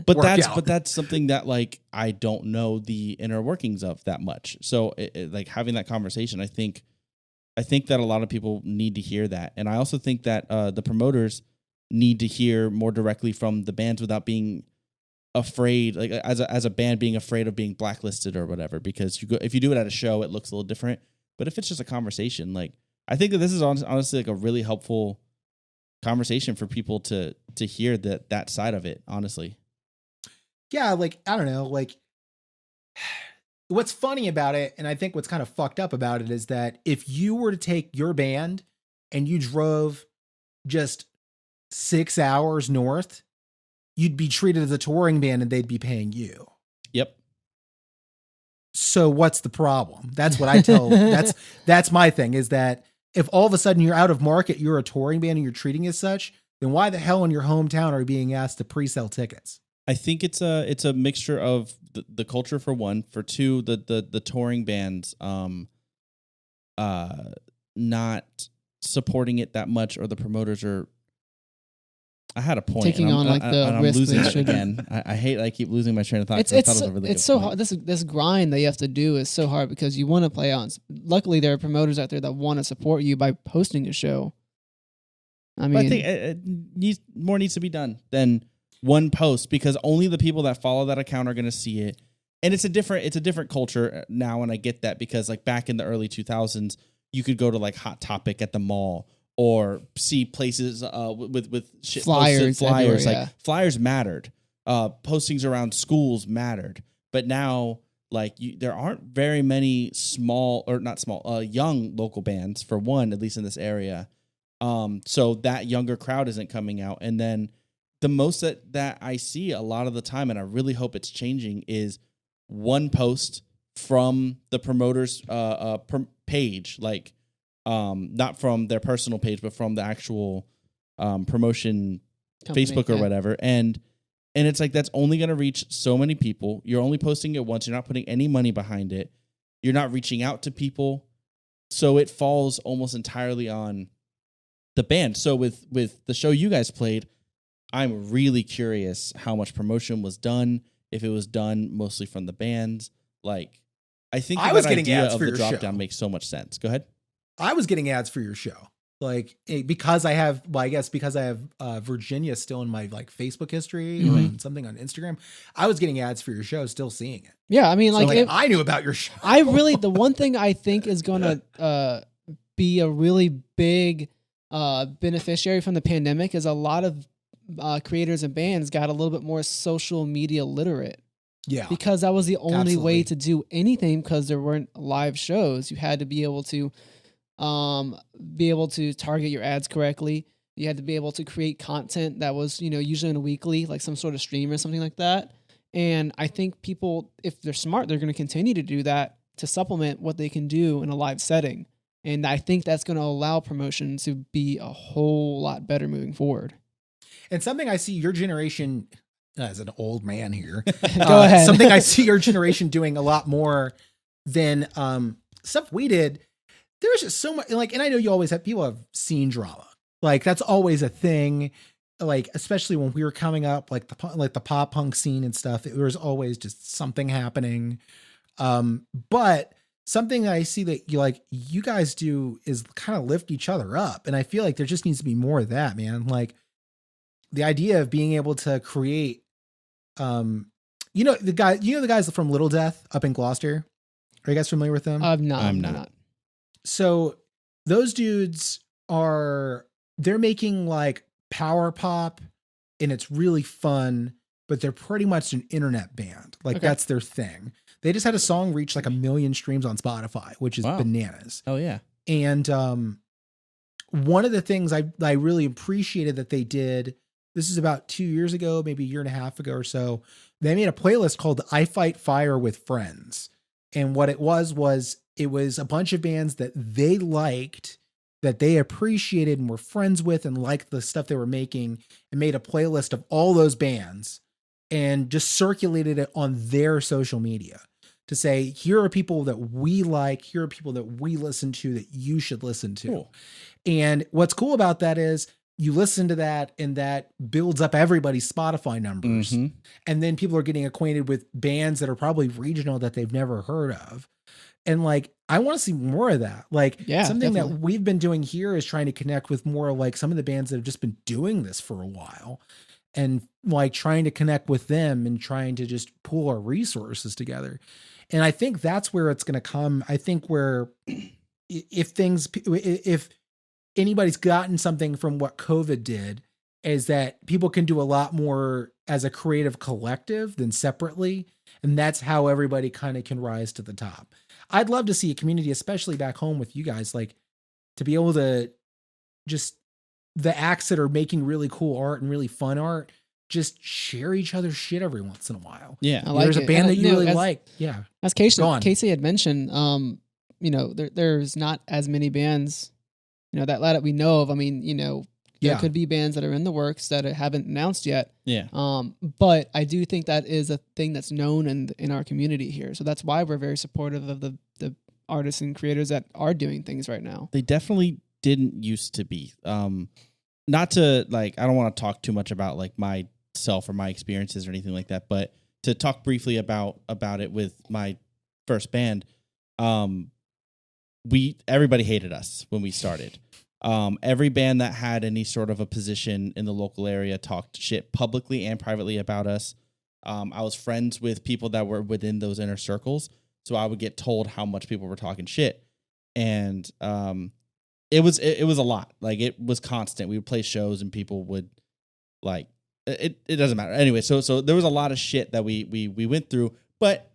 [SPEAKER 5] But
[SPEAKER 4] work
[SPEAKER 5] that's something that, like, I don't know the inner workings of that much. So like having that conversation, I think that a lot of people need to hear that, and I also think that the promoters need to hear more directly from the bands without being afraid, like as a band being afraid of being blacklisted or whatever. Because if you do it at a show, it looks a little different. But if it's just a conversation, like, I think that this is honestly like a really helpful conversation for people to hear that side of it, honestly.
[SPEAKER 4] Yeah, like, I don't know, like, what's funny about it, and I think what's kind of fucked up about it, is that if you were to take your band and you drove just 6 hours north, you'd be treated as a touring band and they'd be paying you.
[SPEAKER 5] Yep.
[SPEAKER 4] So what's the problem? That's what I tell. That's my thing, is that if all of a sudden you're out of market, you're a touring band and you're treating as such, then why the hell in your hometown are you being asked to pre-sell tickets?
[SPEAKER 5] I think it's a mixture of the culture for one, for two, the touring bands not supporting it that much, or the promoters are. I had a point.
[SPEAKER 1] Taking on like the risk
[SPEAKER 5] losing
[SPEAKER 1] they
[SPEAKER 5] it
[SPEAKER 1] should.
[SPEAKER 5] again. I hate that I keep losing my train of thought.
[SPEAKER 1] It's
[SPEAKER 5] 'cause I thought it was a really
[SPEAKER 1] it's
[SPEAKER 5] good
[SPEAKER 1] so
[SPEAKER 5] point.
[SPEAKER 1] hard. This grind that you have to do is so hard because you want to play out. Luckily, there are promoters out there that want to support you by posting a show. I
[SPEAKER 5] But I
[SPEAKER 1] mean,
[SPEAKER 5] think more needs to be done than one post, because only the people that follow that account are going to see it. And it's a different culture now, and I get that, because like back in the early 2000s, you could go to like Hot Topic at the mall or see places with shit
[SPEAKER 1] Flyers
[SPEAKER 5] flyers.
[SPEAKER 1] everywhere,
[SPEAKER 5] Like flyers mattered. Postings around schools mattered. But now, like there aren't very many young local bands, for one, at least in this area. So that younger crowd isn't coming out. And then the most that I see a lot of the time, and I really hope it's changing, is one post from the promoter's page, like not from their personal page, but from the actual promotion
[SPEAKER 1] company,
[SPEAKER 5] Facebook or
[SPEAKER 1] yeah.
[SPEAKER 5] whatever. And it's like, that's only going to reach so many people. You're only posting it once. You're not putting any money behind it. You're not reaching out to people. So it falls almost entirely on the band. So with the show you guys played, I'm really curious how much promotion was done, if it was done mostly from the bands. Like, I think
[SPEAKER 4] I was
[SPEAKER 5] that
[SPEAKER 4] getting
[SPEAKER 5] idea
[SPEAKER 4] ads
[SPEAKER 5] of
[SPEAKER 4] for
[SPEAKER 5] the
[SPEAKER 4] your
[SPEAKER 5] drop
[SPEAKER 4] show.
[SPEAKER 5] down makes so much sense. Go ahead.
[SPEAKER 4] I was getting ads for your show, like because I have, well, I guess because I have Virginia still in my like Facebook history or on something on Instagram. I was getting ads for your show, still seeing it.
[SPEAKER 1] yeah, I mean,
[SPEAKER 4] So,
[SPEAKER 1] like,
[SPEAKER 4] like,
[SPEAKER 1] if,
[SPEAKER 4] I knew about your show.
[SPEAKER 1] the one thing I think is going to be a really big beneficiary from the pandemic is a lot of creators and bands got a little bit more social media literate.
[SPEAKER 4] Yeah,
[SPEAKER 1] Because that was the only
[SPEAKER 4] Absolutely.
[SPEAKER 1] way to do anything, because there weren't live shows. You had to be able to target your ads correctly. You had to be able to create content that was, usually on a weekly, like some sort of stream or something like that. And I think people, if they're smart, they're going to continue to do that to supplement what they can do in a live setting. And I think that's going to allow promotion to be a whole lot better moving forward.
[SPEAKER 4] and something I see your generation, as an old man here,
[SPEAKER 1] Go ahead.
[SPEAKER 4] something I see your generation doing a lot more than stuff we did. There's just so much, like, and I know you always have, people have scene drama. Like that's always a thing. Like, especially when we were coming up, like the pop punk scene and stuff, there was always just something happening. But something that I see that you guys do is kind of lift each other up. And I feel like there just needs to be more of that, man. Like the idea of being able to create, the guys from Little Death up in Gloucester. Are you guys familiar with them?
[SPEAKER 1] I'm not.
[SPEAKER 4] So those dudes they're making like power pop, and it's really fun, but they're pretty much an internet band. Like
[SPEAKER 1] Okay.
[SPEAKER 4] that's their thing. They just had a song reach like 1 million streams on Spotify, which is
[SPEAKER 5] Wow.
[SPEAKER 4] bananas.
[SPEAKER 5] Oh yeah.
[SPEAKER 4] And one of the things I really appreciated that they did, this is about 2 years ago, maybe a year and a half ago or so, they made a playlist called I Fight Fire with Friends. And what it was a bunch of bands that they liked, that they appreciated and were friends with and liked the stuff they were making, and made a playlist of all those bands and just circulated it on their social media to say, here are people that we like, here are people that we listen to that you should listen to.
[SPEAKER 5] Cool.
[SPEAKER 4] And what's cool about that is you listen to that and that builds up everybody's Spotify numbers.
[SPEAKER 5] Mhm.
[SPEAKER 4] And then people are getting acquainted with bands that are probably regional that they've never heard of. And like, I want to see more of that. Like
[SPEAKER 1] Yeah,
[SPEAKER 4] something
[SPEAKER 1] definitely.
[SPEAKER 4] that we've been doing here is trying to connect with more like some of the bands that have just been doing this for a while, and like trying to connect with them and trying to just pool our resources together. And I think that's where it's going to come. I think where if anybody's gotten something from what COVID did, is that people can do a lot more as a creative collective than separately. And that's how everybody kind of can rise to the top. I'd love to see a community, especially back home with you guys, like to be able to just the acts that are making really cool art and really fun art, just share each other's shit every once in a while.
[SPEAKER 5] Yeah.
[SPEAKER 1] I like
[SPEAKER 4] There's a
[SPEAKER 1] it.
[SPEAKER 4] band
[SPEAKER 1] And,
[SPEAKER 4] that
[SPEAKER 1] you
[SPEAKER 4] you
[SPEAKER 1] know,
[SPEAKER 4] really
[SPEAKER 1] as-
[SPEAKER 4] like. Yeah.
[SPEAKER 1] As
[SPEAKER 4] Go on.
[SPEAKER 1] Casey had mentioned, there's not as many bands, that we know of. I mean, there
[SPEAKER 4] Yeah.
[SPEAKER 1] could be bands that are in the works that haven't announced yet.
[SPEAKER 5] Yeah.
[SPEAKER 1] But I do think that is a thing that's known in our community here. So that's why we're very supportive of the artists and creators that are doing things right now.
[SPEAKER 5] They definitely didn't used to be. Not to I don't want to talk too much about myself or my experiences or anything like that, but to talk briefly about it with my first band, everybody hated us when we started. Every band that had any sort of a position in the local area talked shit publicly and privately about us. I was friends with people that were within those inner circles, so I would get told how much people were talking shit, and it was a lot. It was constant. We would play shows and people would it doesn't matter anyway. So there was a lot of shit that we went through, but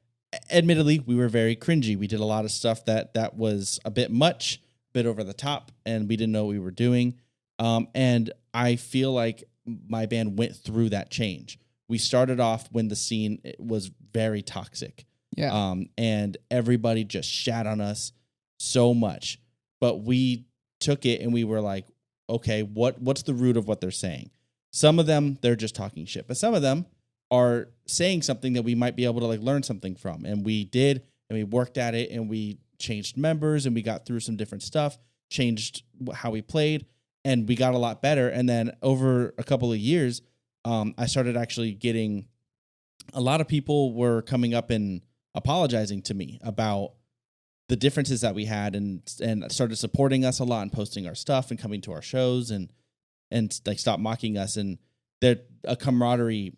[SPEAKER 5] admittedly we were very cringy. We did a lot of stuff that was a bit much, bit over the top, and we didn't know what we were doing. And I feel like my band went through that change. We started off when the scene was very toxic.
[SPEAKER 1] Yeah.
[SPEAKER 5] And everybody just shat on us so much, but we took it and we were like, okay, what's the root of what they're saying? Some of them, they're just talking shit, but some of them are saying something that we might be able to learn something from. And we did, and we worked at it, and we changed members, and we got through some different stuff, changed how we played, and we got a lot better. And then over a couple of years, I started actually getting a lot of people were coming up and apologizing to me about the differences that we had, and started supporting us a lot and posting our stuff and coming to our shows and stop mocking us. And there a camaraderie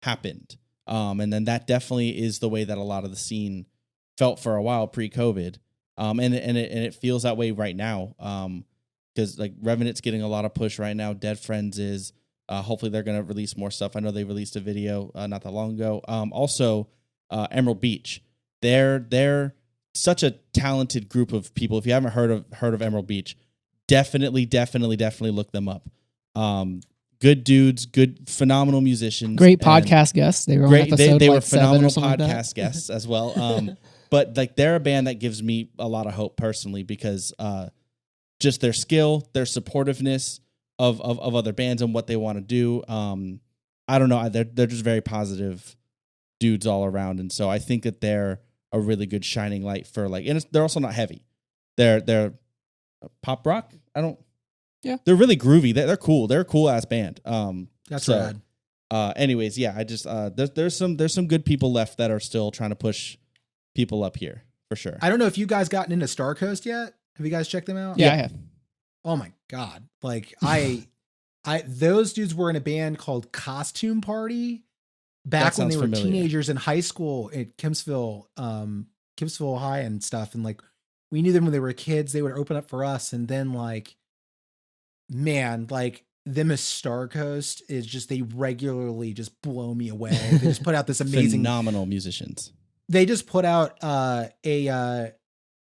[SPEAKER 5] happened. And then that definitely is the way that a lot of the scene felt for a while pre-COVID. And it feels that way right now. Because Revenant's getting a lot of push right now. Dead Friends is. Hopefully they're going to release more stuff. I know they released a video not that long ago. Also, Emerald Beach. They're such a talented group of people. If you haven't heard of Emerald Beach, definitely look them up. Good dudes, good, phenomenal musicians.
[SPEAKER 1] Great podcast guests. They were on episode
[SPEAKER 5] they were
[SPEAKER 1] 7
[SPEAKER 5] phenomenal
[SPEAKER 1] or something like
[SPEAKER 5] podcast guests as well. But they're a band that gives me a lot of hope personally, because just their skill, their supportiveness of other bands and what they want to do. I don't know. They're just very positive dudes all around, and so I think that they're a really good shining light for and they're also not heavy. They're pop rock.
[SPEAKER 1] Yeah.
[SPEAKER 5] They're really groovy. They're cool. They're a cool ass band.
[SPEAKER 4] That's rad.
[SPEAKER 5] Anyways, yeah, I just there's some good people left that are still trying to push people up here for sure.
[SPEAKER 4] I don't know if you guys gotten into Star Coast yet. Have you guys checked them out?
[SPEAKER 1] Yeah, I have.
[SPEAKER 4] Oh my God. Those dudes were in a band called Costume Party back when they were teenagers in high school at Kempsville High and stuff. And we knew them when they were kids. They would open up for us. And then them as Star Coast is just, they regularly just blow me away. They just put out this amazing,
[SPEAKER 5] phenomenal musicians.
[SPEAKER 4] They just put out a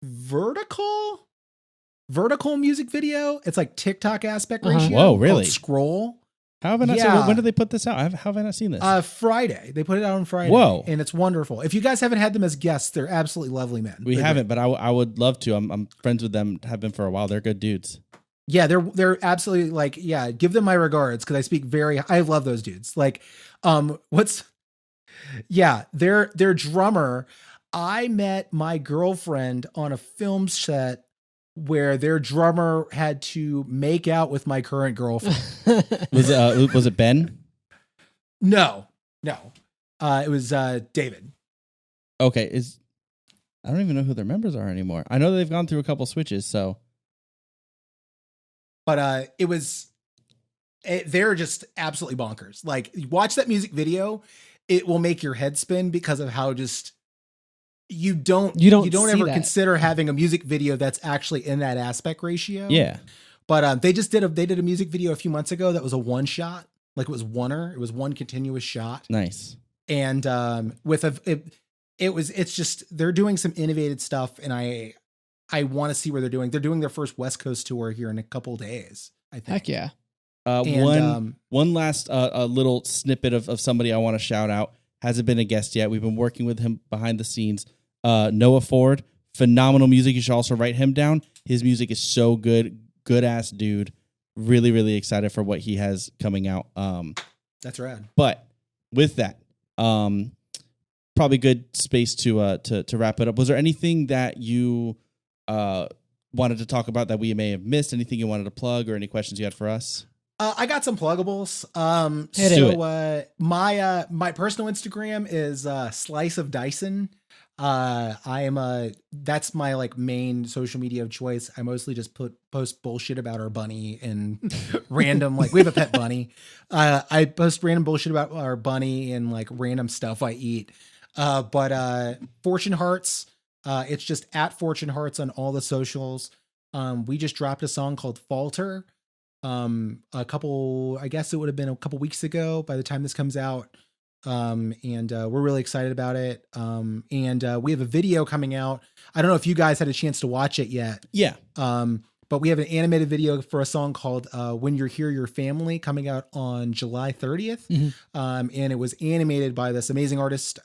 [SPEAKER 4] vertical music video. It's TikTok aspect ratio.
[SPEAKER 5] Whoa, really?
[SPEAKER 4] Scroll.
[SPEAKER 5] How have I not seen? When did they put this out? How have I not seen this?
[SPEAKER 4] Friday. They put it out on Friday.
[SPEAKER 5] Whoa.
[SPEAKER 4] And it's wonderful. If you guys haven't had them as guests, they're absolutely lovely men.
[SPEAKER 5] We haven't, but I would love to. I'm friends with them, have been for a while. They're good dudes.
[SPEAKER 4] Yeah, they're absolutely give them my regards, because I love those dudes. Their drummer, I met my girlfriend on a film set where their drummer had to make out with my current girlfriend.
[SPEAKER 5] Was it Ben?
[SPEAKER 4] No. It was David.
[SPEAKER 5] Okay, I don't even know who their members are anymore. I know they've gone through a couple switches, so.
[SPEAKER 4] But they're just absolutely bonkers. Watch that music video, it will make your head spin because of how just you don't ever consider having a music video that's actually in that aspect ratio.
[SPEAKER 5] Yeah. But
[SPEAKER 4] they did a music video a few months ago that was a one shot. It was one continuous shot.
[SPEAKER 5] Nice.
[SPEAKER 4] And it's just, they're doing some innovative stuff, and I want to see where they're doing. They're doing their first West Coast tour here in a couple days, I think.
[SPEAKER 1] Heck yeah.
[SPEAKER 5] One last little snippet of somebody I want to shout out. Hasn't been a guest yet. We've been working with him behind the scenes. Noah Ford, phenomenal music. You should also write him down. His music is so good. Good ass dude. Really, really excited for what he has coming out.
[SPEAKER 4] That's rad.
[SPEAKER 5] But with that, probably good space to wrap it up. Was there anything that you wanted to talk about that we may have missed? Anything you wanted to plug or any questions you had for us?
[SPEAKER 4] I got some pluggables. My personal Instagram is Slice of Dyson. That's my like main social media of choice. I mostly just post bullshit about our bunny and random, like we have a pet bunny. I post random bullshit about our bunny and like random stuff I eat. But Fortune Hearts, it's just at Fortune Hearts on all the socials. We just dropped a song called Falter. I guess it would have been a couple weeks ago by the time this comes out. We're really excited about it. We have a video coming out. I don't know if you guys had a chance to watch it yet.
[SPEAKER 5] Yeah.
[SPEAKER 4] But we have an animated video for a song called When You're Here, Your Family, coming out on July 30th.
[SPEAKER 1] Mm-hmm.
[SPEAKER 4] And it was animated by this amazing artist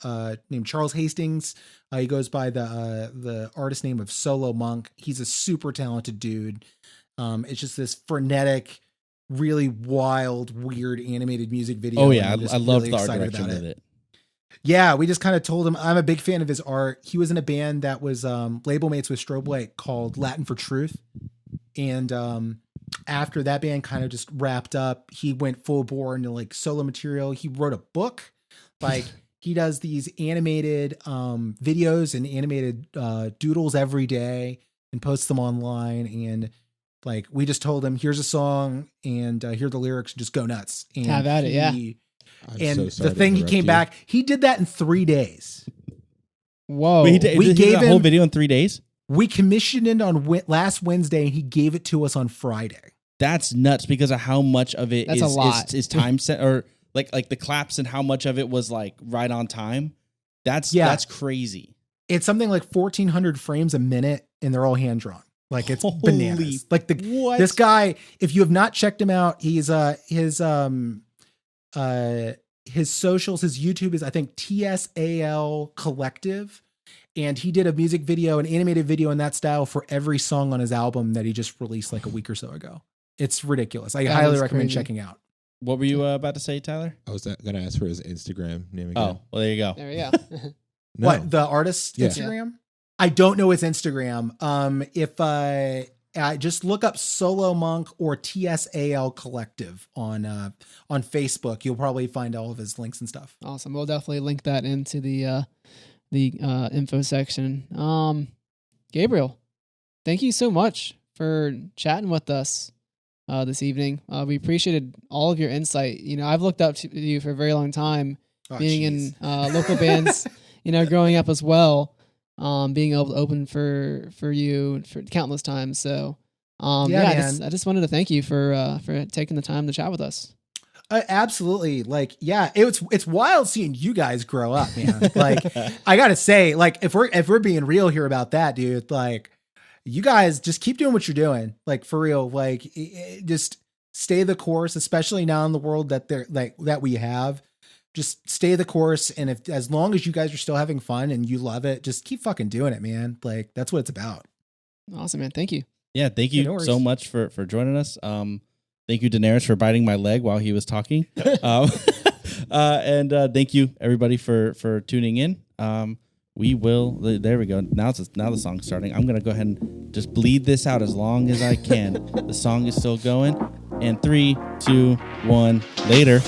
[SPEAKER 4] named Charles Hastings. He goes by the artist name of Solo Monk. He's a super talented dude. It's just this frenetic, really wild, weird animated music video.
[SPEAKER 5] Oh yeah, I love
[SPEAKER 4] really
[SPEAKER 5] the art
[SPEAKER 4] excited
[SPEAKER 5] direction
[SPEAKER 4] about
[SPEAKER 5] with it.
[SPEAKER 4] Yeah, we just kind of told him, I'm a big fan of his art. He was in a band that was label mates with Strobelight called Latin for Truth. And after that band kind of just wrapped up, he went full bore into like solo material. He wrote a book. Like he does these animated videos and animated doodles every day and posts them online. And like we just told him, here's a song and here are the lyrics, just go nuts. And
[SPEAKER 1] have at it, yeah.
[SPEAKER 4] And the thing he came back, he did that in 3 days.
[SPEAKER 1] Whoa.
[SPEAKER 5] Wait, he gave the whole video in 3 days?
[SPEAKER 4] We commissioned it on last Wednesday and he gave it to us on Friday.
[SPEAKER 5] That's nuts because of how much of it
[SPEAKER 1] That's a lot.
[SPEAKER 5] is time set or like the claps and how much of it was like right on time. That's crazy.
[SPEAKER 4] It's something like 1,400 frames a minute and they're all hand drawn. Like it's bananas. Like this guy, if you have not checked him out, he's his socials, his YouTube is I think TSAL Collective, and he did a music video, an animated video in that style for every song on his album that he just released like a week or so ago. It's ridiculous. I highly recommend checking out.
[SPEAKER 5] What were you about to say, Tyler?
[SPEAKER 6] I was going to ask for his Instagram name again.
[SPEAKER 5] Oh, well, there you go.
[SPEAKER 1] There we go.
[SPEAKER 6] No.
[SPEAKER 4] What, the artist's Instagram? I don't know his Instagram. If I just look up Solo Monk or TSAL Collective on Facebook, you'll probably find all of his links and stuff.
[SPEAKER 1] Awesome. We'll definitely link that into the info section. Gabriel, thank you so much for chatting with us this evening. We appreciated all of your insight. You know, I've looked up to you for a very long time, being in local bands, you know, growing up as well. Being able to open for you for countless times. So, I just wanted to thank you for taking the time to chat with us.
[SPEAKER 4] Absolutely. Like, yeah, it's wild seeing you guys grow up, man. Like, I gotta say, like, if we're being real here about that, dude, like, you guys just keep doing what you're doing. Like, for real, like, just stay the course, especially now in the world that we have. Just stay the course, and as long as you guys are still having fun and you love it, just keep fucking doing it, man. Like that's what it's about.
[SPEAKER 1] Awesome, man. Thank you.
[SPEAKER 5] Yeah, thank you so much for joining us. Thank you, Daenerys, for biting my leg while he was talking. And thank you, everybody, for tuning in. We will. There we go. Now the song's starting. I'm gonna go ahead and just bleed this out as long as I can. The song is still going. And 3, 2, 1, later.